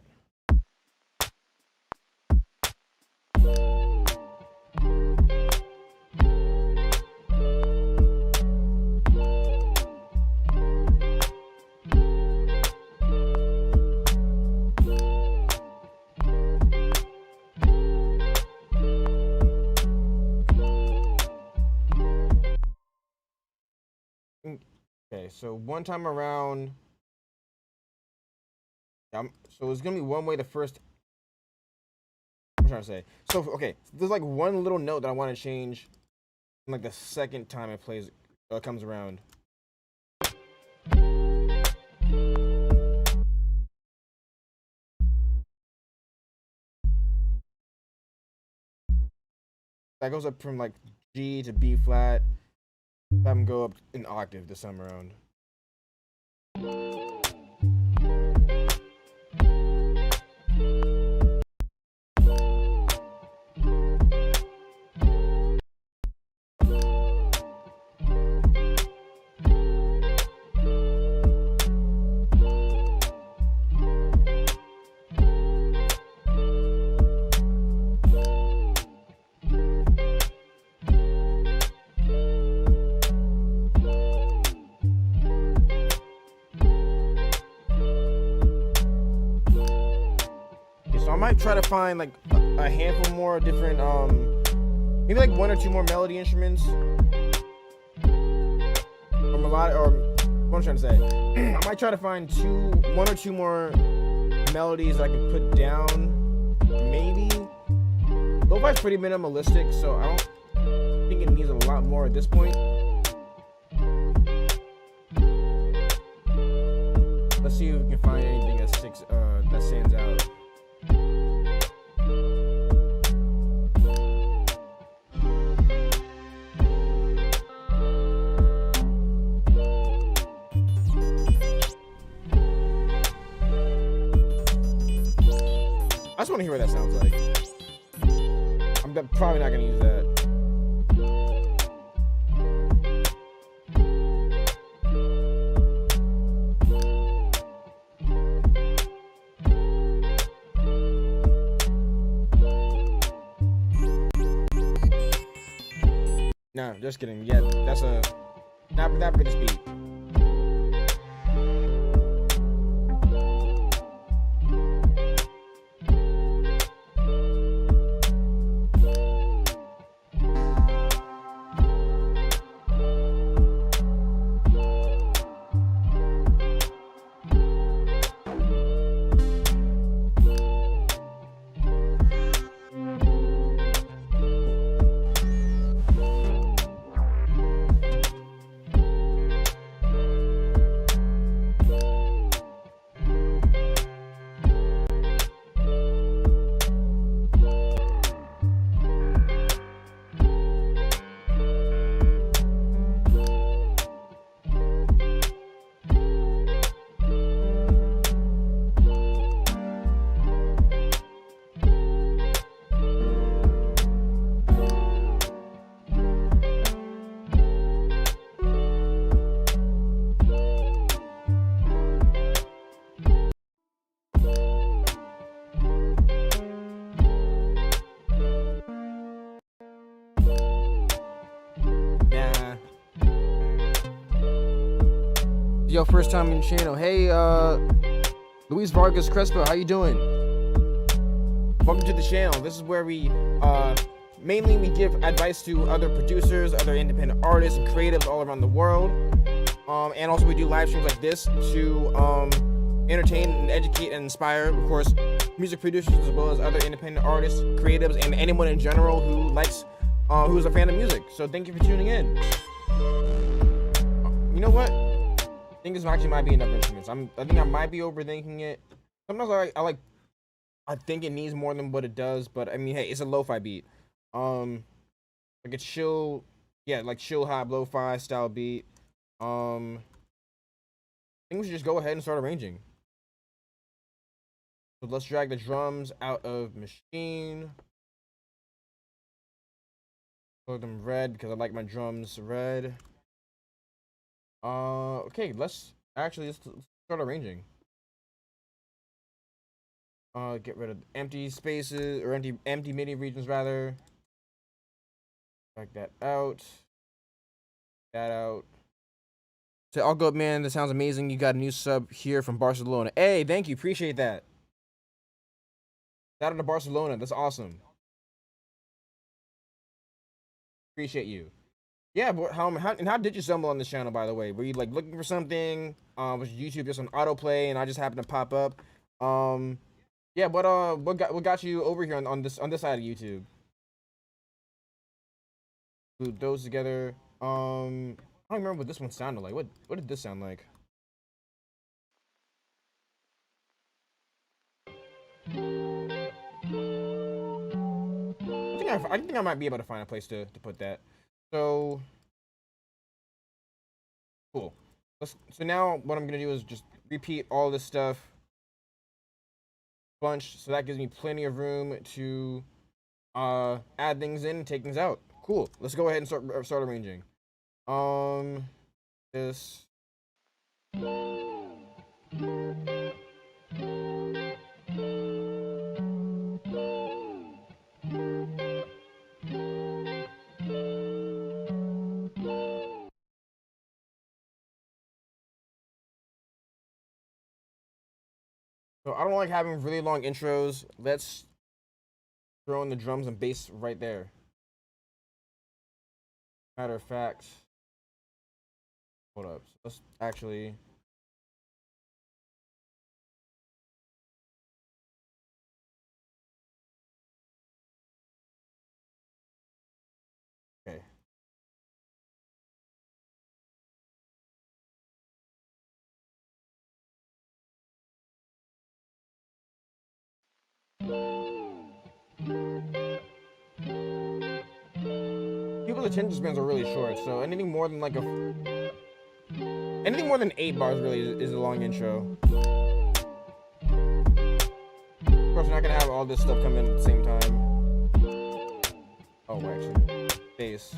Okay, so one time around. So it's gonna be one way the first. I'm trying to say. So okay, there's like one little note that I want to change, like the second time it plays, comes around. That goes up from like G to B flat. Have them go up an octave this time around. So I might try to find like a handful more different, maybe like one or two more melody instruments, or melodic, or what I'm trying to say. I might try to find one or two more melodies that I can put down. Maybe. Lo-fi's pretty minimalistic, so I don't think it needs a lot more at this point. Let's see if we can find anything that stands out. I just want to hear what that sounds like. I'm probably not going to use that. No, just kidding. Yeah, that's not for this beat. Yo, first time in the channel. Hey, Luis Vargas Crespo, how you doing? Welcome to the channel. This is where we mainly we give advice to other producers, other independent artists and creatives all around the world. And also we do live streams like this to entertain and educate and inspire, of course, music producers as well as other independent artists, creatives, and anyone in general who likes, who's a fan of music. So thank you for tuning in. You know what? I think this actually might be enough instruments. I think I might be overthinking it. Sometimes I think it needs more than what it does, but I mean, hey, it's a lo-fi beat. Like a chill, yeah, like chill hop lo-fi style beat. I think we should just go ahead and start arranging. So let's drag the drums out of machine. Color them red because I like my drums red. Okay, let's start arranging. Get rid of empty spaces or empty MIDI regions rather. Drag that out. That out. So all good, man. That sounds amazing. You got a new sub here from Barcelona. Hey, thank you. Appreciate that. Shout out to Barcelona. That's awesome. Appreciate you. Yeah, but how did you stumble on this channel, by the way? Were you like looking for something? Was YouTube just on autoplay and I just happened to pop up? Yeah, what got you over here on this side of YouTube? Glued those together. I don't remember what this one sounded like. What did this sound like? I think I might be able to find a place to put that. So cool. So now what I'm gonna do is just repeat all this stuff bunch, so that gives me plenty of room to add things in and take things out. Cool. Let's go ahead and start arranging. This. So I don't like having really long intros. Let's throw in the drums and bass right there. Matter of fact, hold up. So let's actually. Okay. People's attention spans are really short, so anything more than 8 bars really is a long intro. Of course, we're not gonna have all this stuff come in at the same time. Oh, actually, bass.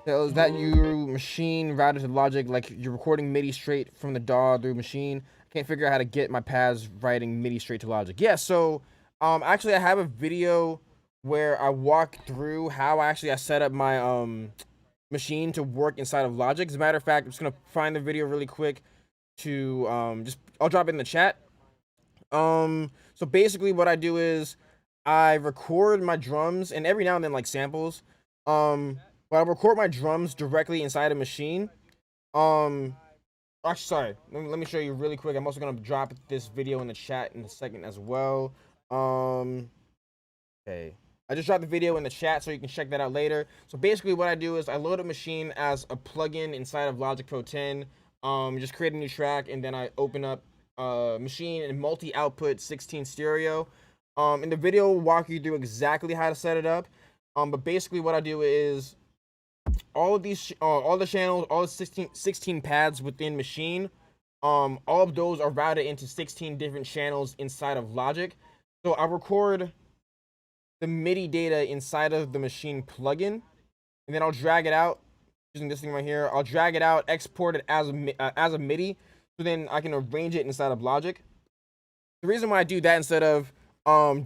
So is that you machine routed to Logic, like you're recording MIDI straight from the DAW through machine? I can't figure out how to get my paths writing MIDI straight to Logic. Yeah, so actually I have a video where I walk through how I set up my machine to work inside of Logic. As a matter of fact, I'm just gonna find the video really quick to I'll drop it in the chat. So basically what I do is I record my drums and every now and then like samples. But I record my drums directly inside a machine. Actually, sorry. Let me show you really quick. I'm also gonna drop this video in the chat in a second as well. Okay. I just dropped the video in the chat so you can check that out later. So basically what I do is I load a machine as a plugin inside of Logic Pro 10. Just create a new track and then I open up machine and multi-output 16 stereo. In the video, will walk you through exactly how to set it up. But basically what I do is all of these, all the channels, all the 16 pads within machine, all of those are routed into 16 different channels inside of Logic. So I record the MIDI data inside of the machine plugin, and then I'll drag it out using this thing right here. I'll drag it out, export it as a MIDI. so then I can arrange it inside of Logic. The reason why I do that instead of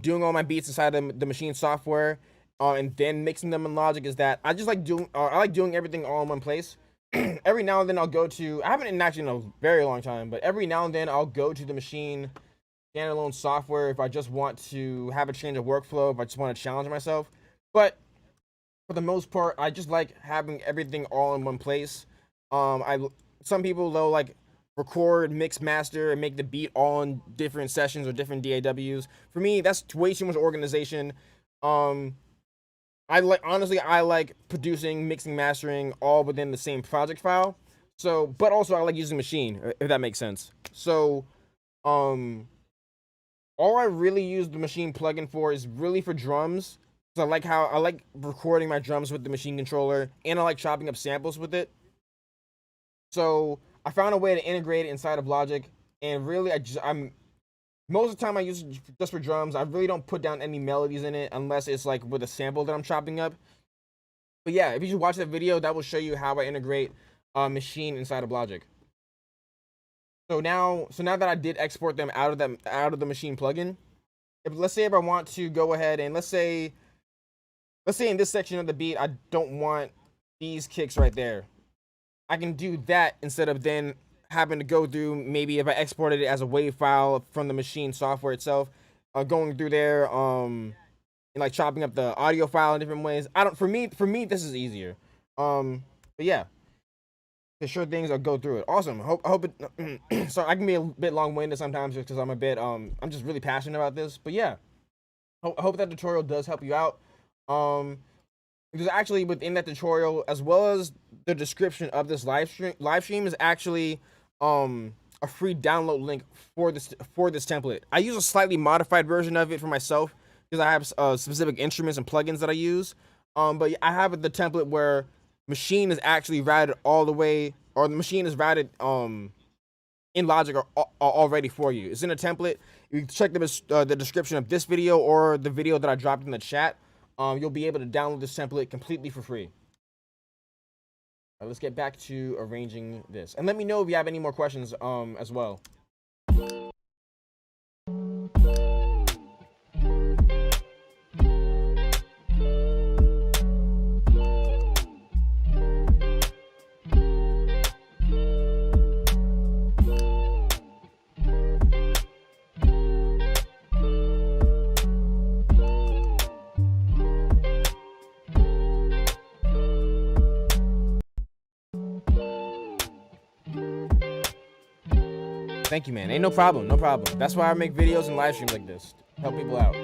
doing all my beats inside the machine software and then mixing them in Logic is that I just like doing everything all in one place. Every now and then I'll go to, I haven't actually in a very long time, but every now and then I'll go to the machine standalone software if I just want to have a change of workflow, if I just want to challenge myself. But for the most part, I just like having everything all in one place. Some people though like record, mix, master, and make the beat all in different sessions or different DAWs. For me, that's way too much organization. I like producing, mixing, mastering all within the same project file. So, but also I like using Machine, if that makes sense. So, all I really use the Machine plugin for is really for drums. So I like recording my drums with the Machine controller, and I like chopping up samples with it. So I found a way to integrate it inside of Logic, and really most of the time I use it just for drums. I really don't put down any melodies in it unless it's like with a sample that I'm chopping up. But yeah, if you should watch that video, that will show you how I integrate Machine inside of Logic. So now that I did export them out of the Machine plugin, let's say if I want to go ahead and let's say in this section of the beat I don't want these kicks right there, I can do that instead of then having to go through, maybe if I exported it as a WAV file from the Machine software itself, going through there and like chopping up the audio file in different ways. For me this is easier. But yeah, to sure things, I'll go through it. Awesome. I hope it so I can be a bit long-winded sometimes just because I'm a bit I'm just really passionate about this. But yeah, I hope that tutorial does help you out. Because actually within that tutorial, as well as the description of this live stream is actually a free download link for this template. I use a slightly modified version of it for myself because I have specific instruments and plugins that I use. But I have the template where Machine is actually routed all the way, or the Machine is routed in Logic already for you. It's in a template. You can check the description of this video or the video that I dropped in the chat. You'll be able to download this template completely for free. Let's get back to arranging this, and let me know if you have any more questions as well. Thank you, man. Ain't no problem. No problem. That's why I make videos and live streams like this. Help people out.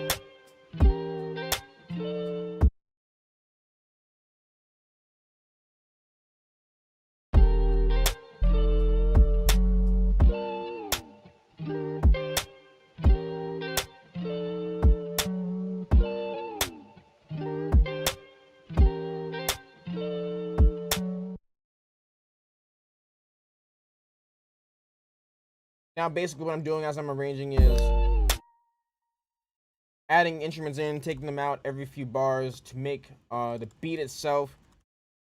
Now, basically what I'm doing as I'm arranging is adding instruments in, taking them out every few bars to make the beat itself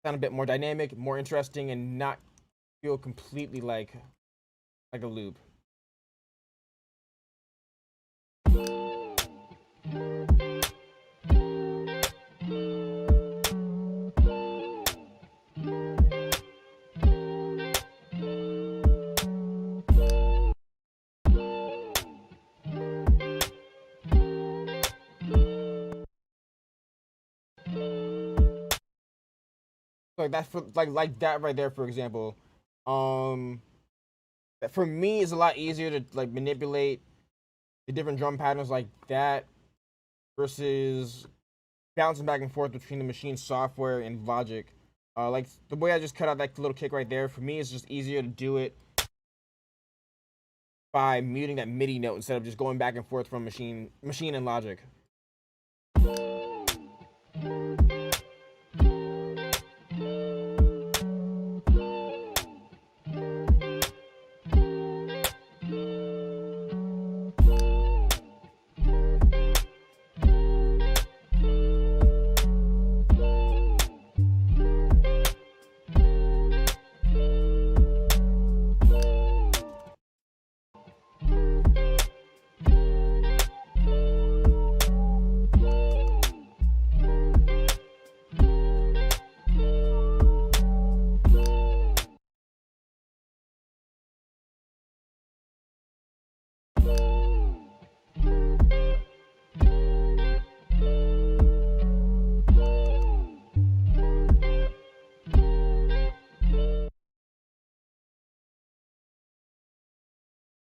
sound a bit more dynamic, more interesting, and not feel completely like a loop. Like that, like that right there, for example. That for me is a lot easier to like manipulate the different drum patterns like that versus bouncing back and forth between the Machine software and Logic. Like the way I just cut out that little kick right there, for me it's just easier to do it by muting that MIDI note instead of just going back and forth from Machine and Logic.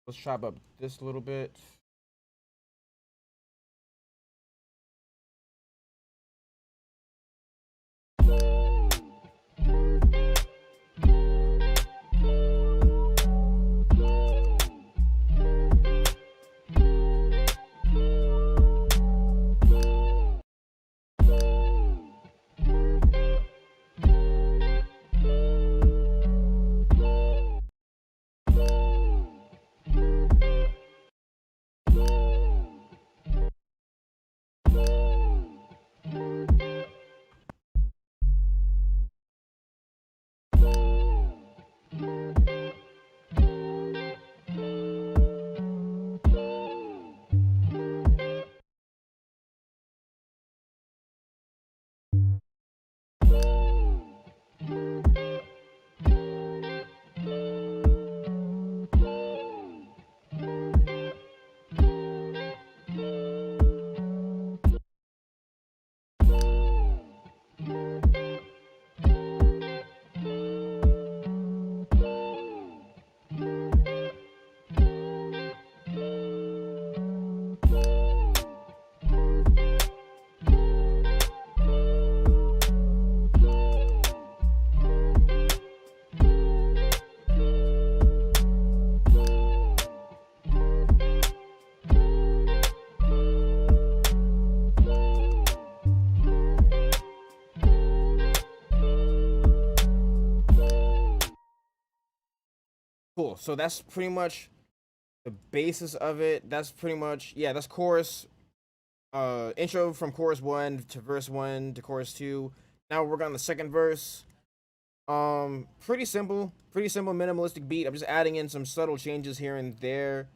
Let's chop up this a little bit. Cool. So that's pretty much the basis of it. That's pretty much, yeah, that's chorus, intro from chorus 1 to verse 1 to chorus 2. Now we're on the second verse. Pretty simple minimalistic beat. I'm just adding in some subtle changes here and there.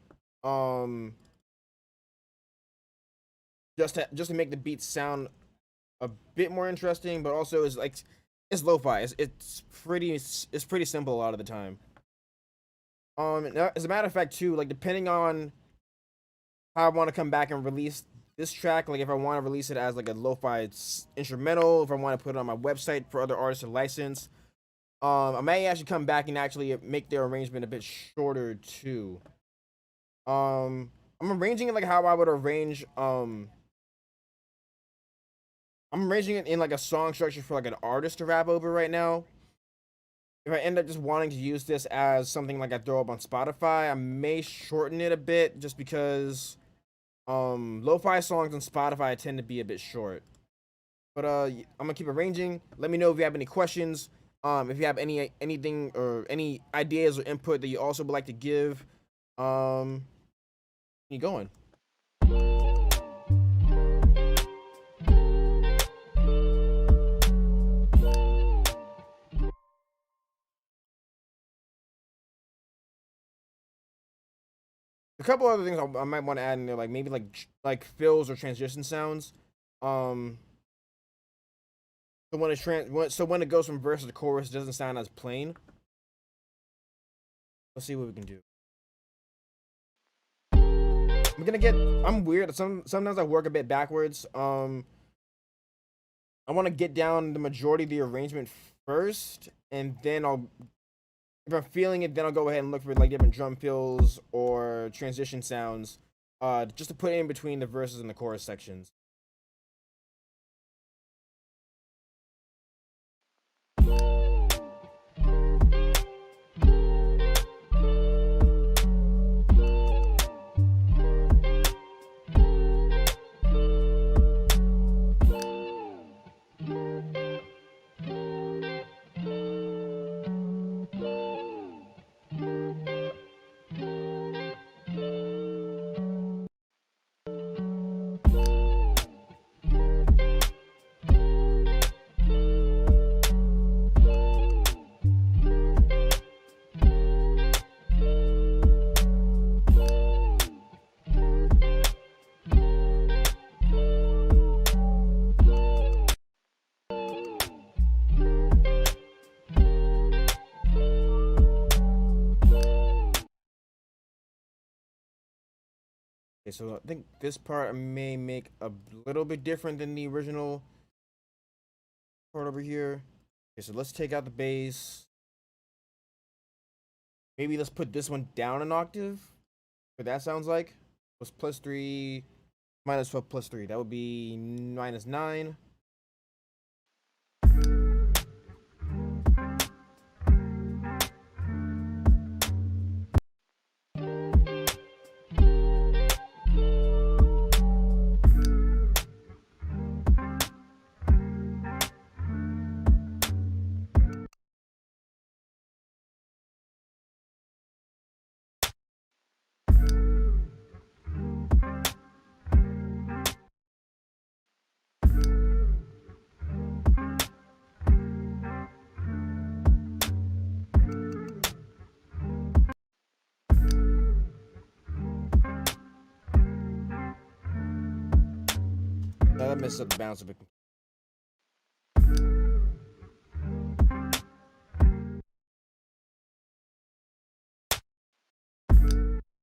Just to make the beat sound a bit more interesting, but also is like it's lo-fi. It's pretty simple a lot of the time. As a matter of fact, too, like depending on how I want to come back and release this track, like if I want to release it as like a lo-fi instrumental, if I want to put it on my website for other artists to license, I may actually come back and actually make the arrangement a bit shorter too. I'm arranging it like how I would arrange I'm arranging it in like a song structure for like an artist to rap over right now. If I end up just wanting to use this as something like I throw up on Spotify, I may shorten it a bit just because lo-fi songs on Spotify tend to be a bit short. But I'm gonna keep arranging. Let me know if you have any questions. If you have anything or any ideas or input that you also would like to give. Keep going. A couple other things I might want to add in there, like maybe like fills or transition sounds. Um, so when it goes from verse to chorus, it doesn't sound as plain. Let's see what we can do. I'm weird. Sometimes I work a bit backwards. I want to get down the majority of the arrangement first, and then if I'm feeling it, then I'll go ahead and look for like different drum fills or transition sounds, just to put in between the verses and the chorus sections. Okay, so I think this part I may make a little bit different than the original part over here. Okay, so let's take out the bass. Maybe let's put this one down an octave. what that sounds like was plus 3 minus 12 plus 3. That would be minus 9. Now that messes up the balance of it.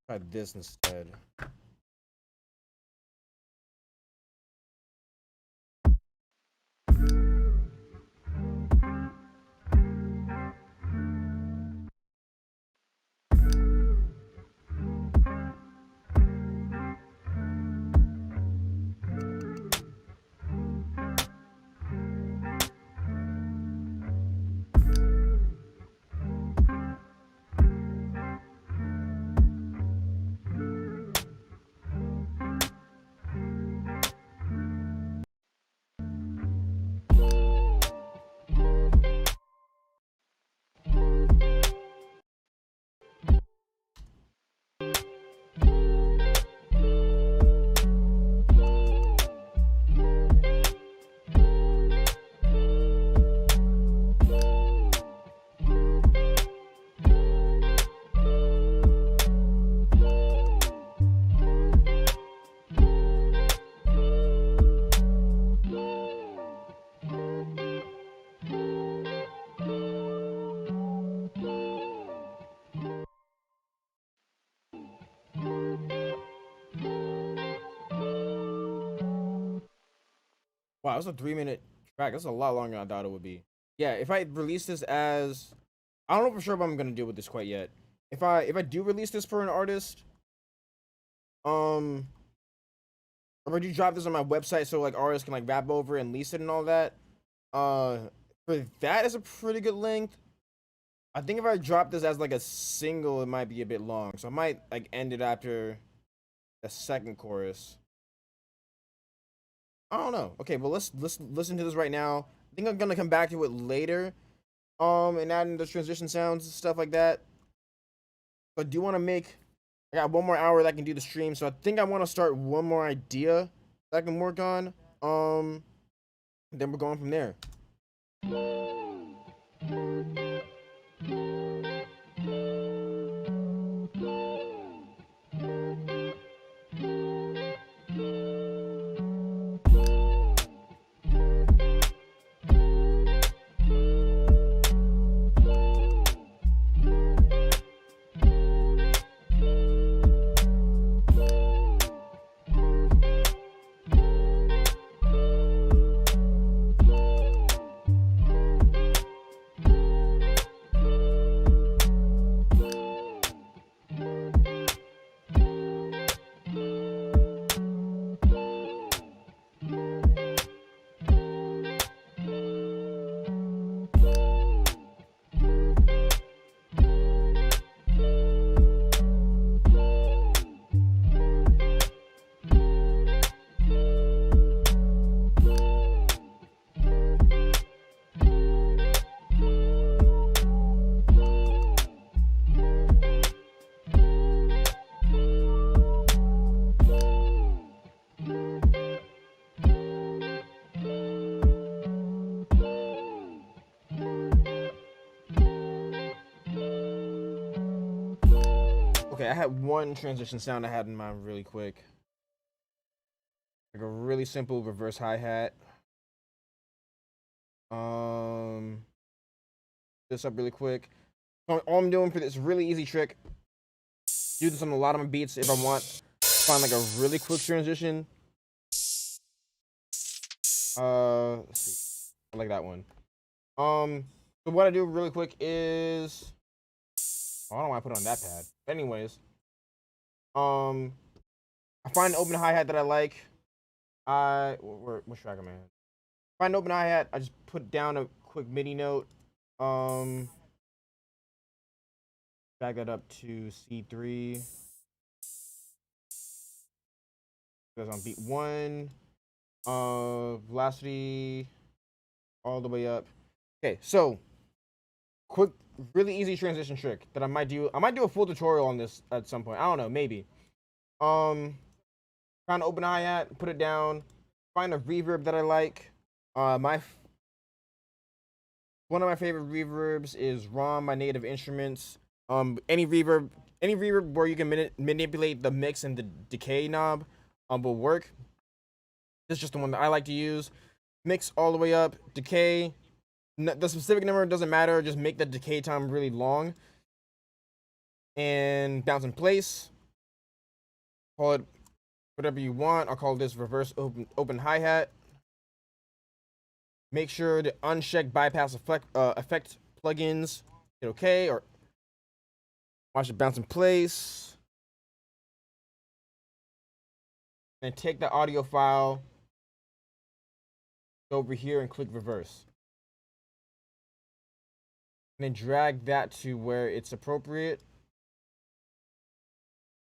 Try this instead. Wow, that's a 3-minute track. That's a lot longer than I thought it would be. Yeah, if I release this as, I don't know for sure what I'm gonna do with this quite yet. If I do release this for an artist, um, or if I do drop this on my website so like artists can like rap over it and lease it and all that, uh, for that is a pretty good length. I think if I drop this as like a single, it might be a bit long, so I might like end it after the second chorus. I don't know. Okay, well let's listen to this right now. I think I'm gonna come back to it later. And adding the transition sounds and stuff like that. But I do want to make, I got 1 more hour that I can do the stream, so I think I want to start one more idea that I can work on. Then we're going from there. Okay, I had one transition sound I had in mind really quick. Like a really simple reverse hi-hat. This up really quick. So all I'm doing for this really easy trick, do this on a lot of my beats if I want find like a really quick transition. Let's see. I like that one. So what I do really quick is, oh, I don't want to put it on that pad. But anyways, I find an open hi-hat that I like. Which track am I at? Find an open hi-hat, I just put down a quick MIDI note. Drag that up to C3. Goes on beat 1. Velocity all the way up. Okay, so quick, really easy transition trick that I might do. I might do a full tutorial on this at some point. I don't know, maybe. Find an open hi-hat, put it down. Find a reverb that I like. One of my favorite reverbs is ROM by Native Instruments. Any reverb where you can manipulate the mix and the decay knob, will work. This is just the one that I like to use. Mix all the way up, decay. The specific number doesn't matter. Just make the decay time really long. And bounce in place. Call it whatever you want. I'll call this reverse open hi-hat. Make sure to uncheck bypass effect plugins. Hit OK, or watch it bounce in place. And take the audio file over here and click reverse. And then drag that to where it's appropriate.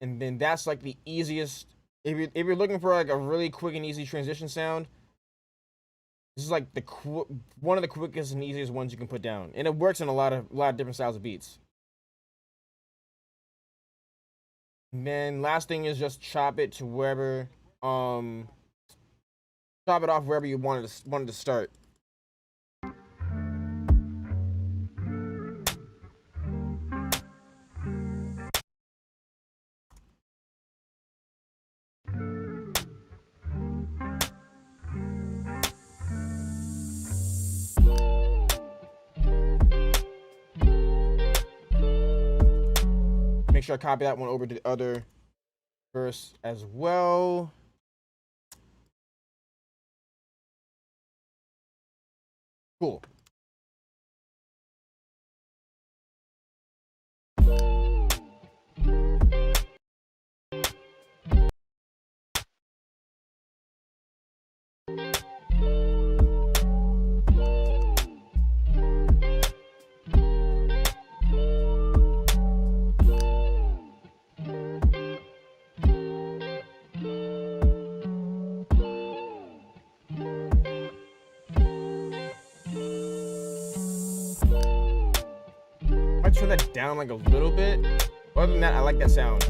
And then that's like the easiest. If you're looking for like a really quick and easy transition sound, this is like one of the quickest and easiest ones you can put down, and it works in a lot of different styles of beats. And then last thing is just chop it to wherever, chop it off wherever you wanted to start. Make sure I copy that one over to the other verse as well. Cool. I turn that down like a little bit. Other than that, I like that sound.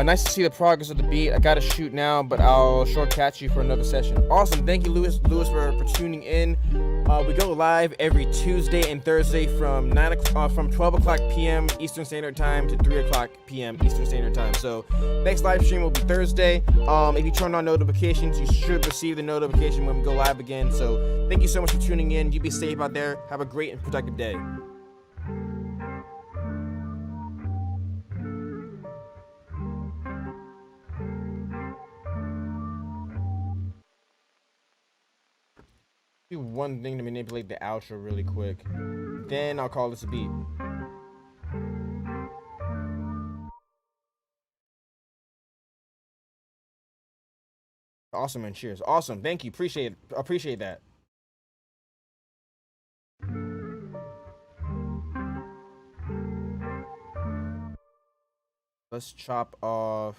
Nice to see the progress of the beat. I gotta shoot now, but I'll short catch you for another session. Awesome. Thank you, Lewis, for tuning in. We go live every Tuesday and Thursday from 12 o'clock p.m. Eastern Standard Time to 3 o'clock p.m. Eastern Standard Time. So next live stream will be Thursday. If you turn on notifications, you should receive the notification when we go live again. So thank you so much for tuning in. You be safe out there. Have a great and productive day. Do one thing to manipulate the outro really quick. Then I'll call this a beat. Awesome, man. Cheers. Awesome. Thank you. Appreciate that. Let's chop off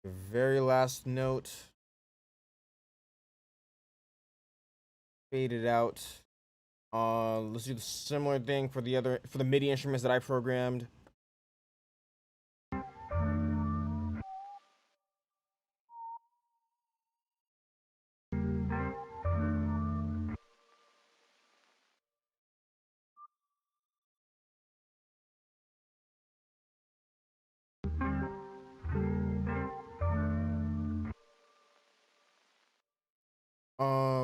the very last note. Fade it out. Let's do the similar thing for the MIDI instruments that I programmed.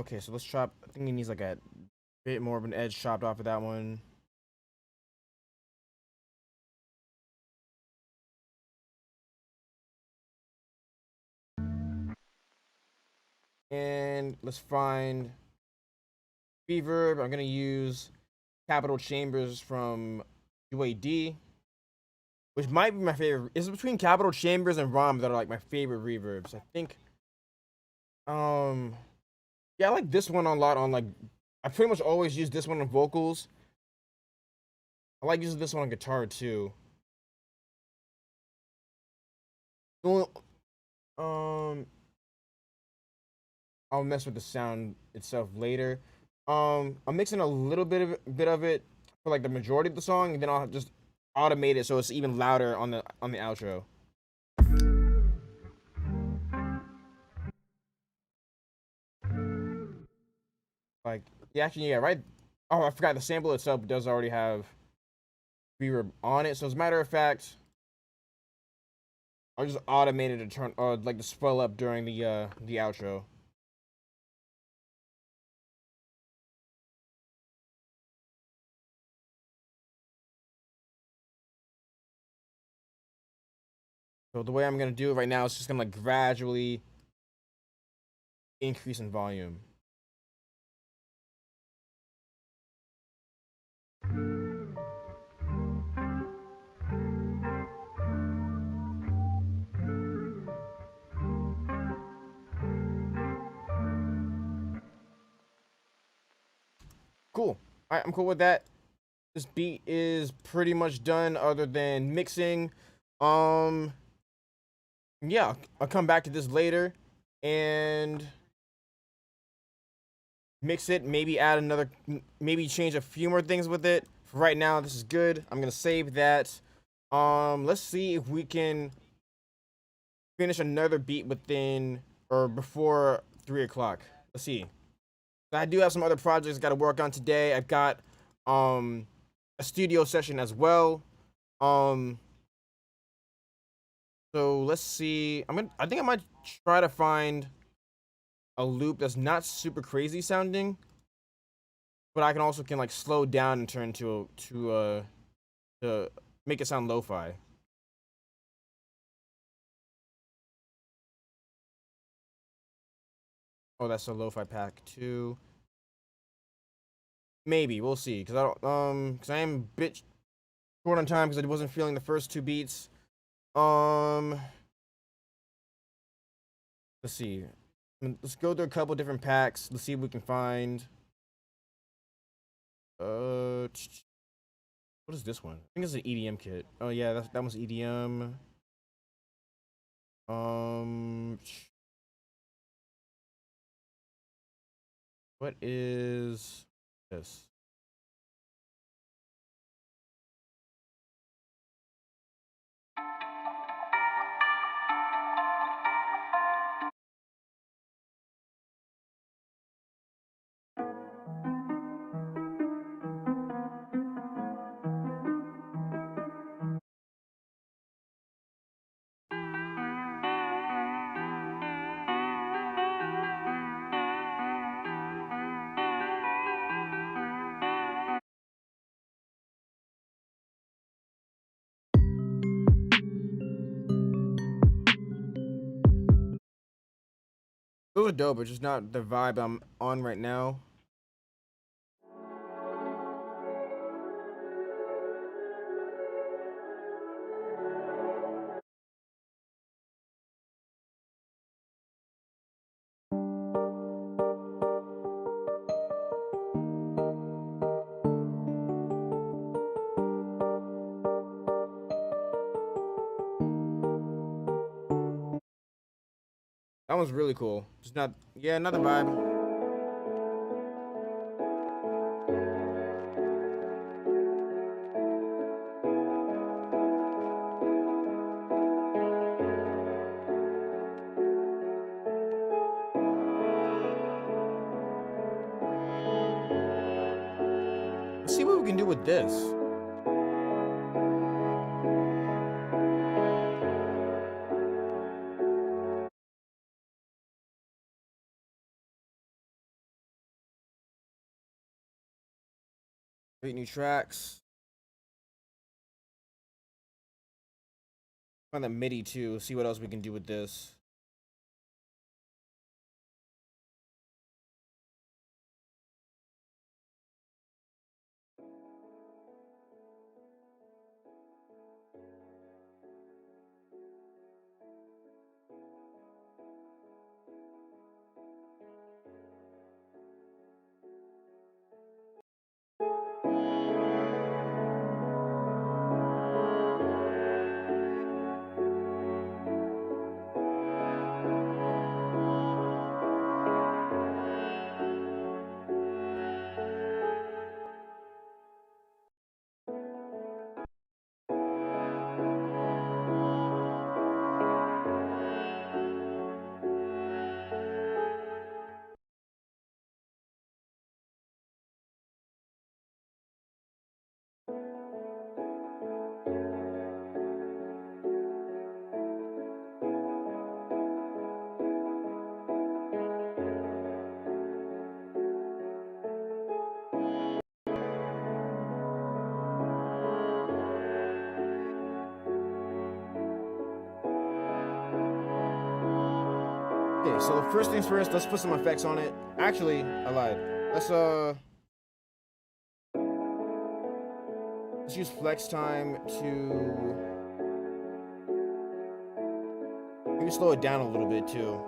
Okay, so let's chop. I think he needs like a bit more of an edge chopped off of that one. And let's find Reverb. I'm gonna use Capital Chambers from UAD, which might be my favorite. It's between Capital Chambers and ROM that are like my favorite reverbs. I think. Yeah, I like this one a lot on like. I pretty much always use this one on vocals. I like using this one on guitar too. Um, I'll mess with the sound itself later. I'm mixing a little bit of it for like the majority of the song, and then I'll just automate it so it's even louder on the outro. Like, yeah, actually, yeah, right. Oh, I forgot the sample itself does already have reverb on it. So as a matter of fact, I'll just automate it to turn like the swell up during the outro. So the way I'm gonna do it right now is just gonna like gradually increase in volume. Cool. All right, I'm cool with that. This beat is pretty much done, other than mixing. Um, yeah, I'll come back to this later and mix it. Maybe add another, maybe change a few more things with it. For right now, this is good. I'm gonna save that. Let's see if we can finish another beat within or before 3 o'clock. Let's see. I do have some other projects I got to work on today. I've got a studio session as well. Um, so let's see. I think I might try to find a loop that's not super crazy sounding, but I can also like slow down and turn to make it sound lo-fi. Oh, that's a lo-fi pack too. Maybe we'll see, because because I am a bit short on time because I wasn't feeling the first two beats. Um, let's see. Let's go through a couple different packs. Let's see if we can find. What is this one? I think it's an EDM kit. Oh yeah, that one's EDM. Um, what is this? Those are dope, but just not the vibe I'm on right now. That one's really cool. Just not, yeah, another vibe. Let's see what we can do with this. Create new tracks. Find the MIDI too. See what else we can do with this. Okay, so first things first, let's put some effects on it. Actually, I lied. Let's use flex time to maybe slow it down a little bit too.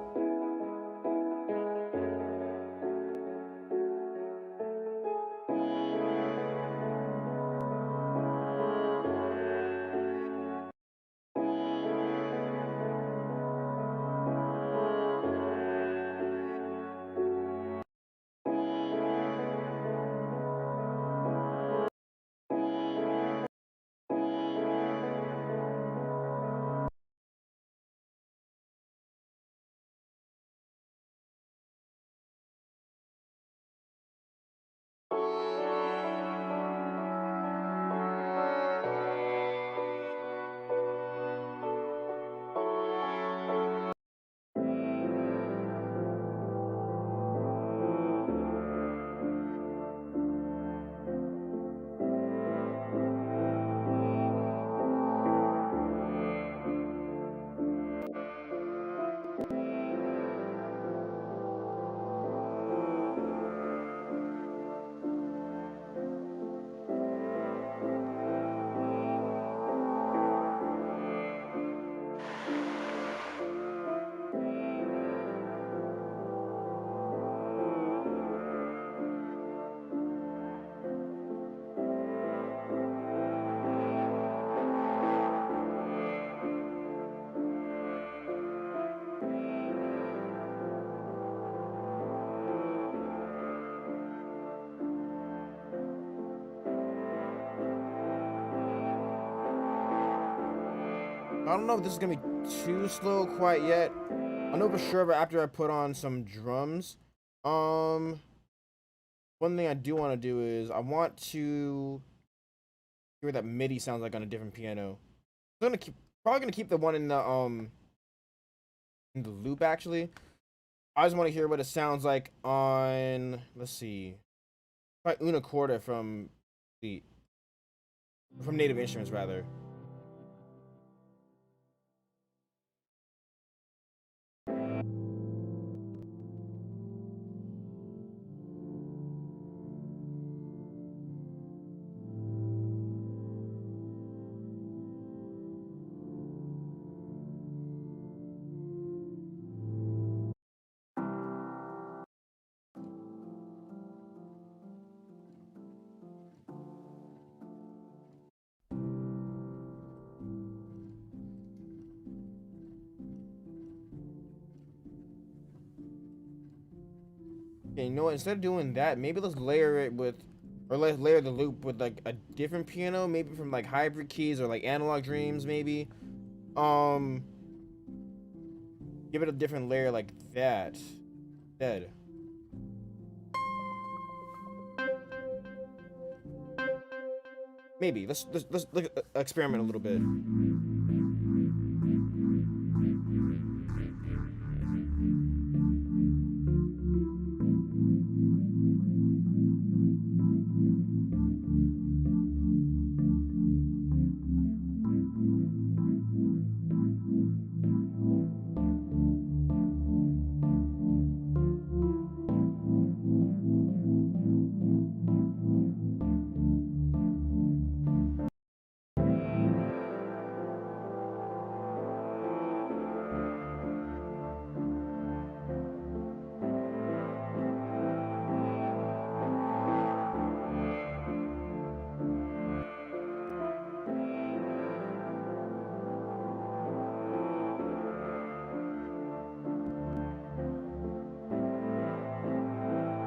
I don't know if this is gonna be too slow quite yet. I'll know for sure, but after I put on some drums. One thing I do want to do is I want to hear what that MIDI sounds like on a different piano. I'm gonna probably gonna keep the one in the loop actually. I just want to hear what it sounds like on, let's see, by Una Corda from Native Instruments rather. Okay, you know what? Instead of doing that, maybe let's layer it with, or let's layer the loop with like a different piano, maybe from like Hybrid Keys or like Analog Dreams, maybe. Um, Give it a different layer like that. Instead. Maybe let's experiment a little bit.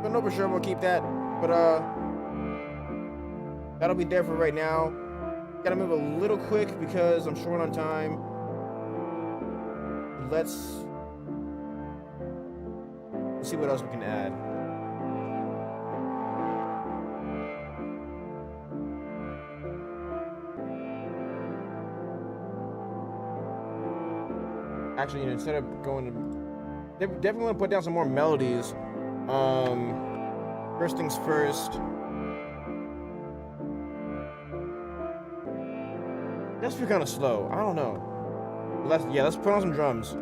Don't know for sure. We'll keep that, but that'll be there for right now. Gotta move a little quick because I'm short on time. Let's see what else we can add. Actually, you know, instead of going to, definitely want to put down some more melodies. First things first. That's feel kind of slow. I don't know. Let's put on some drums.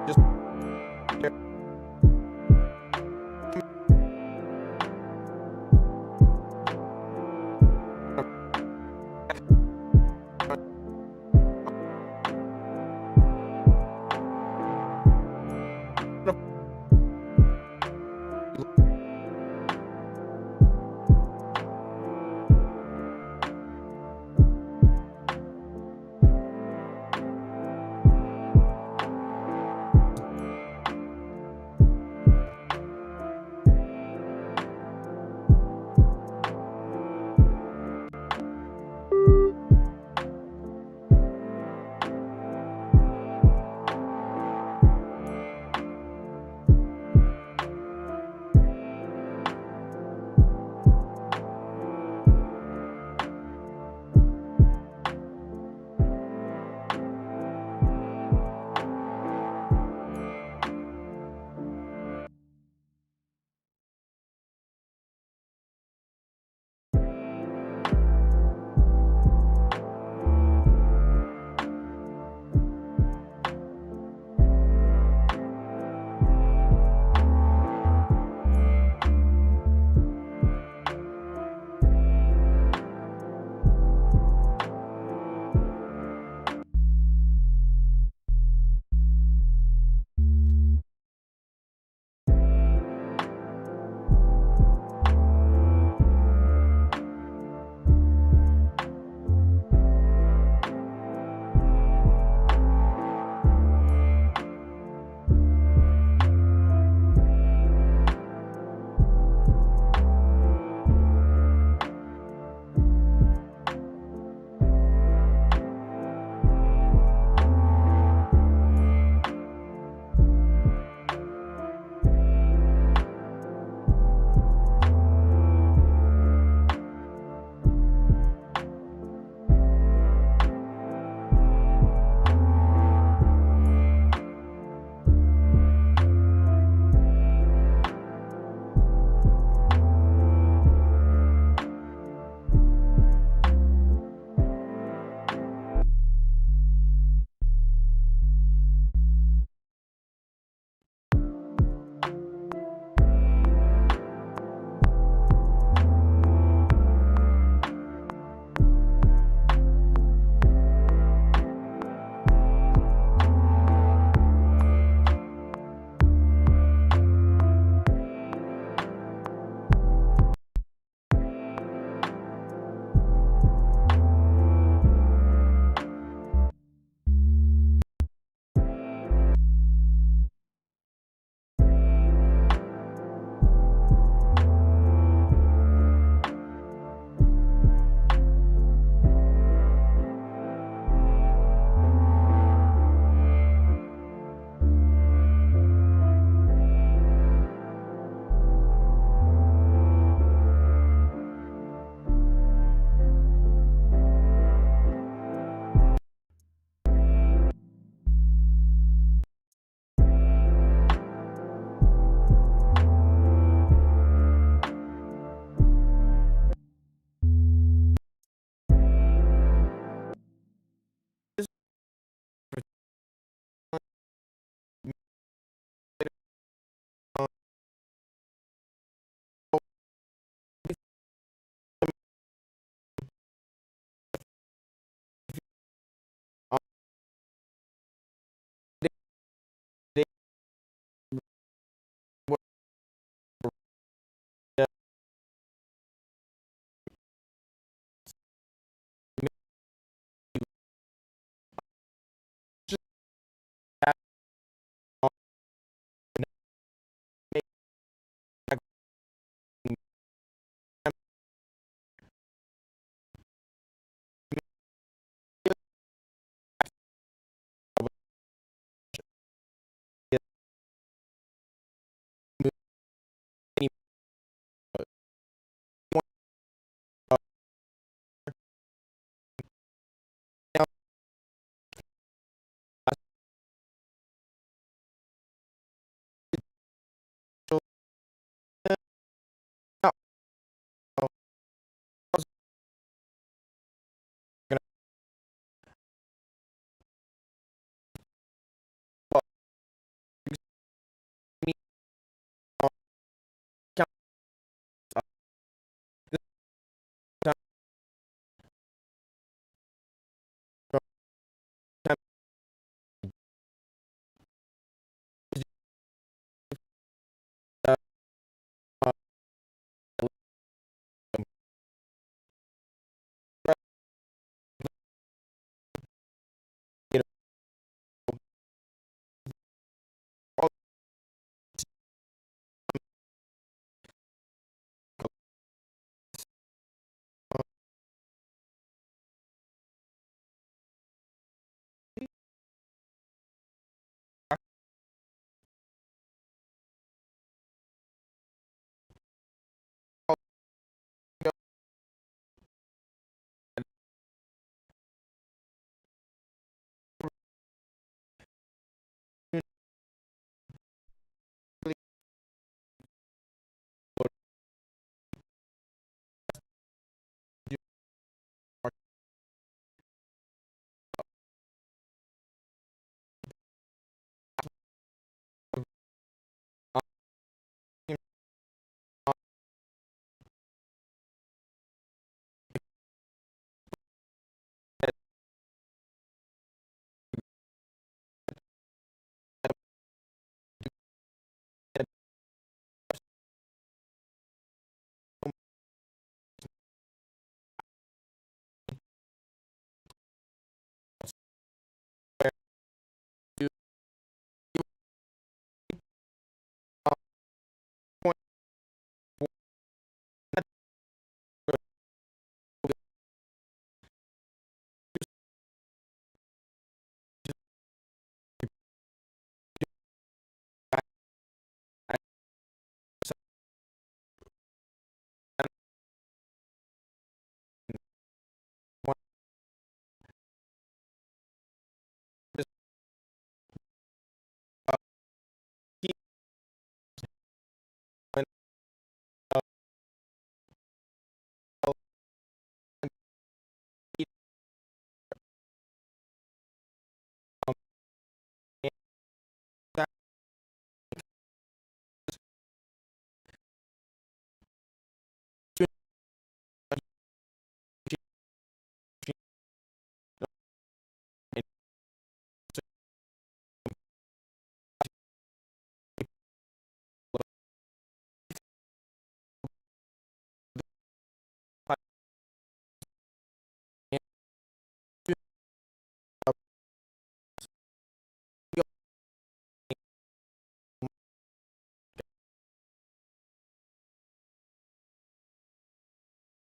Just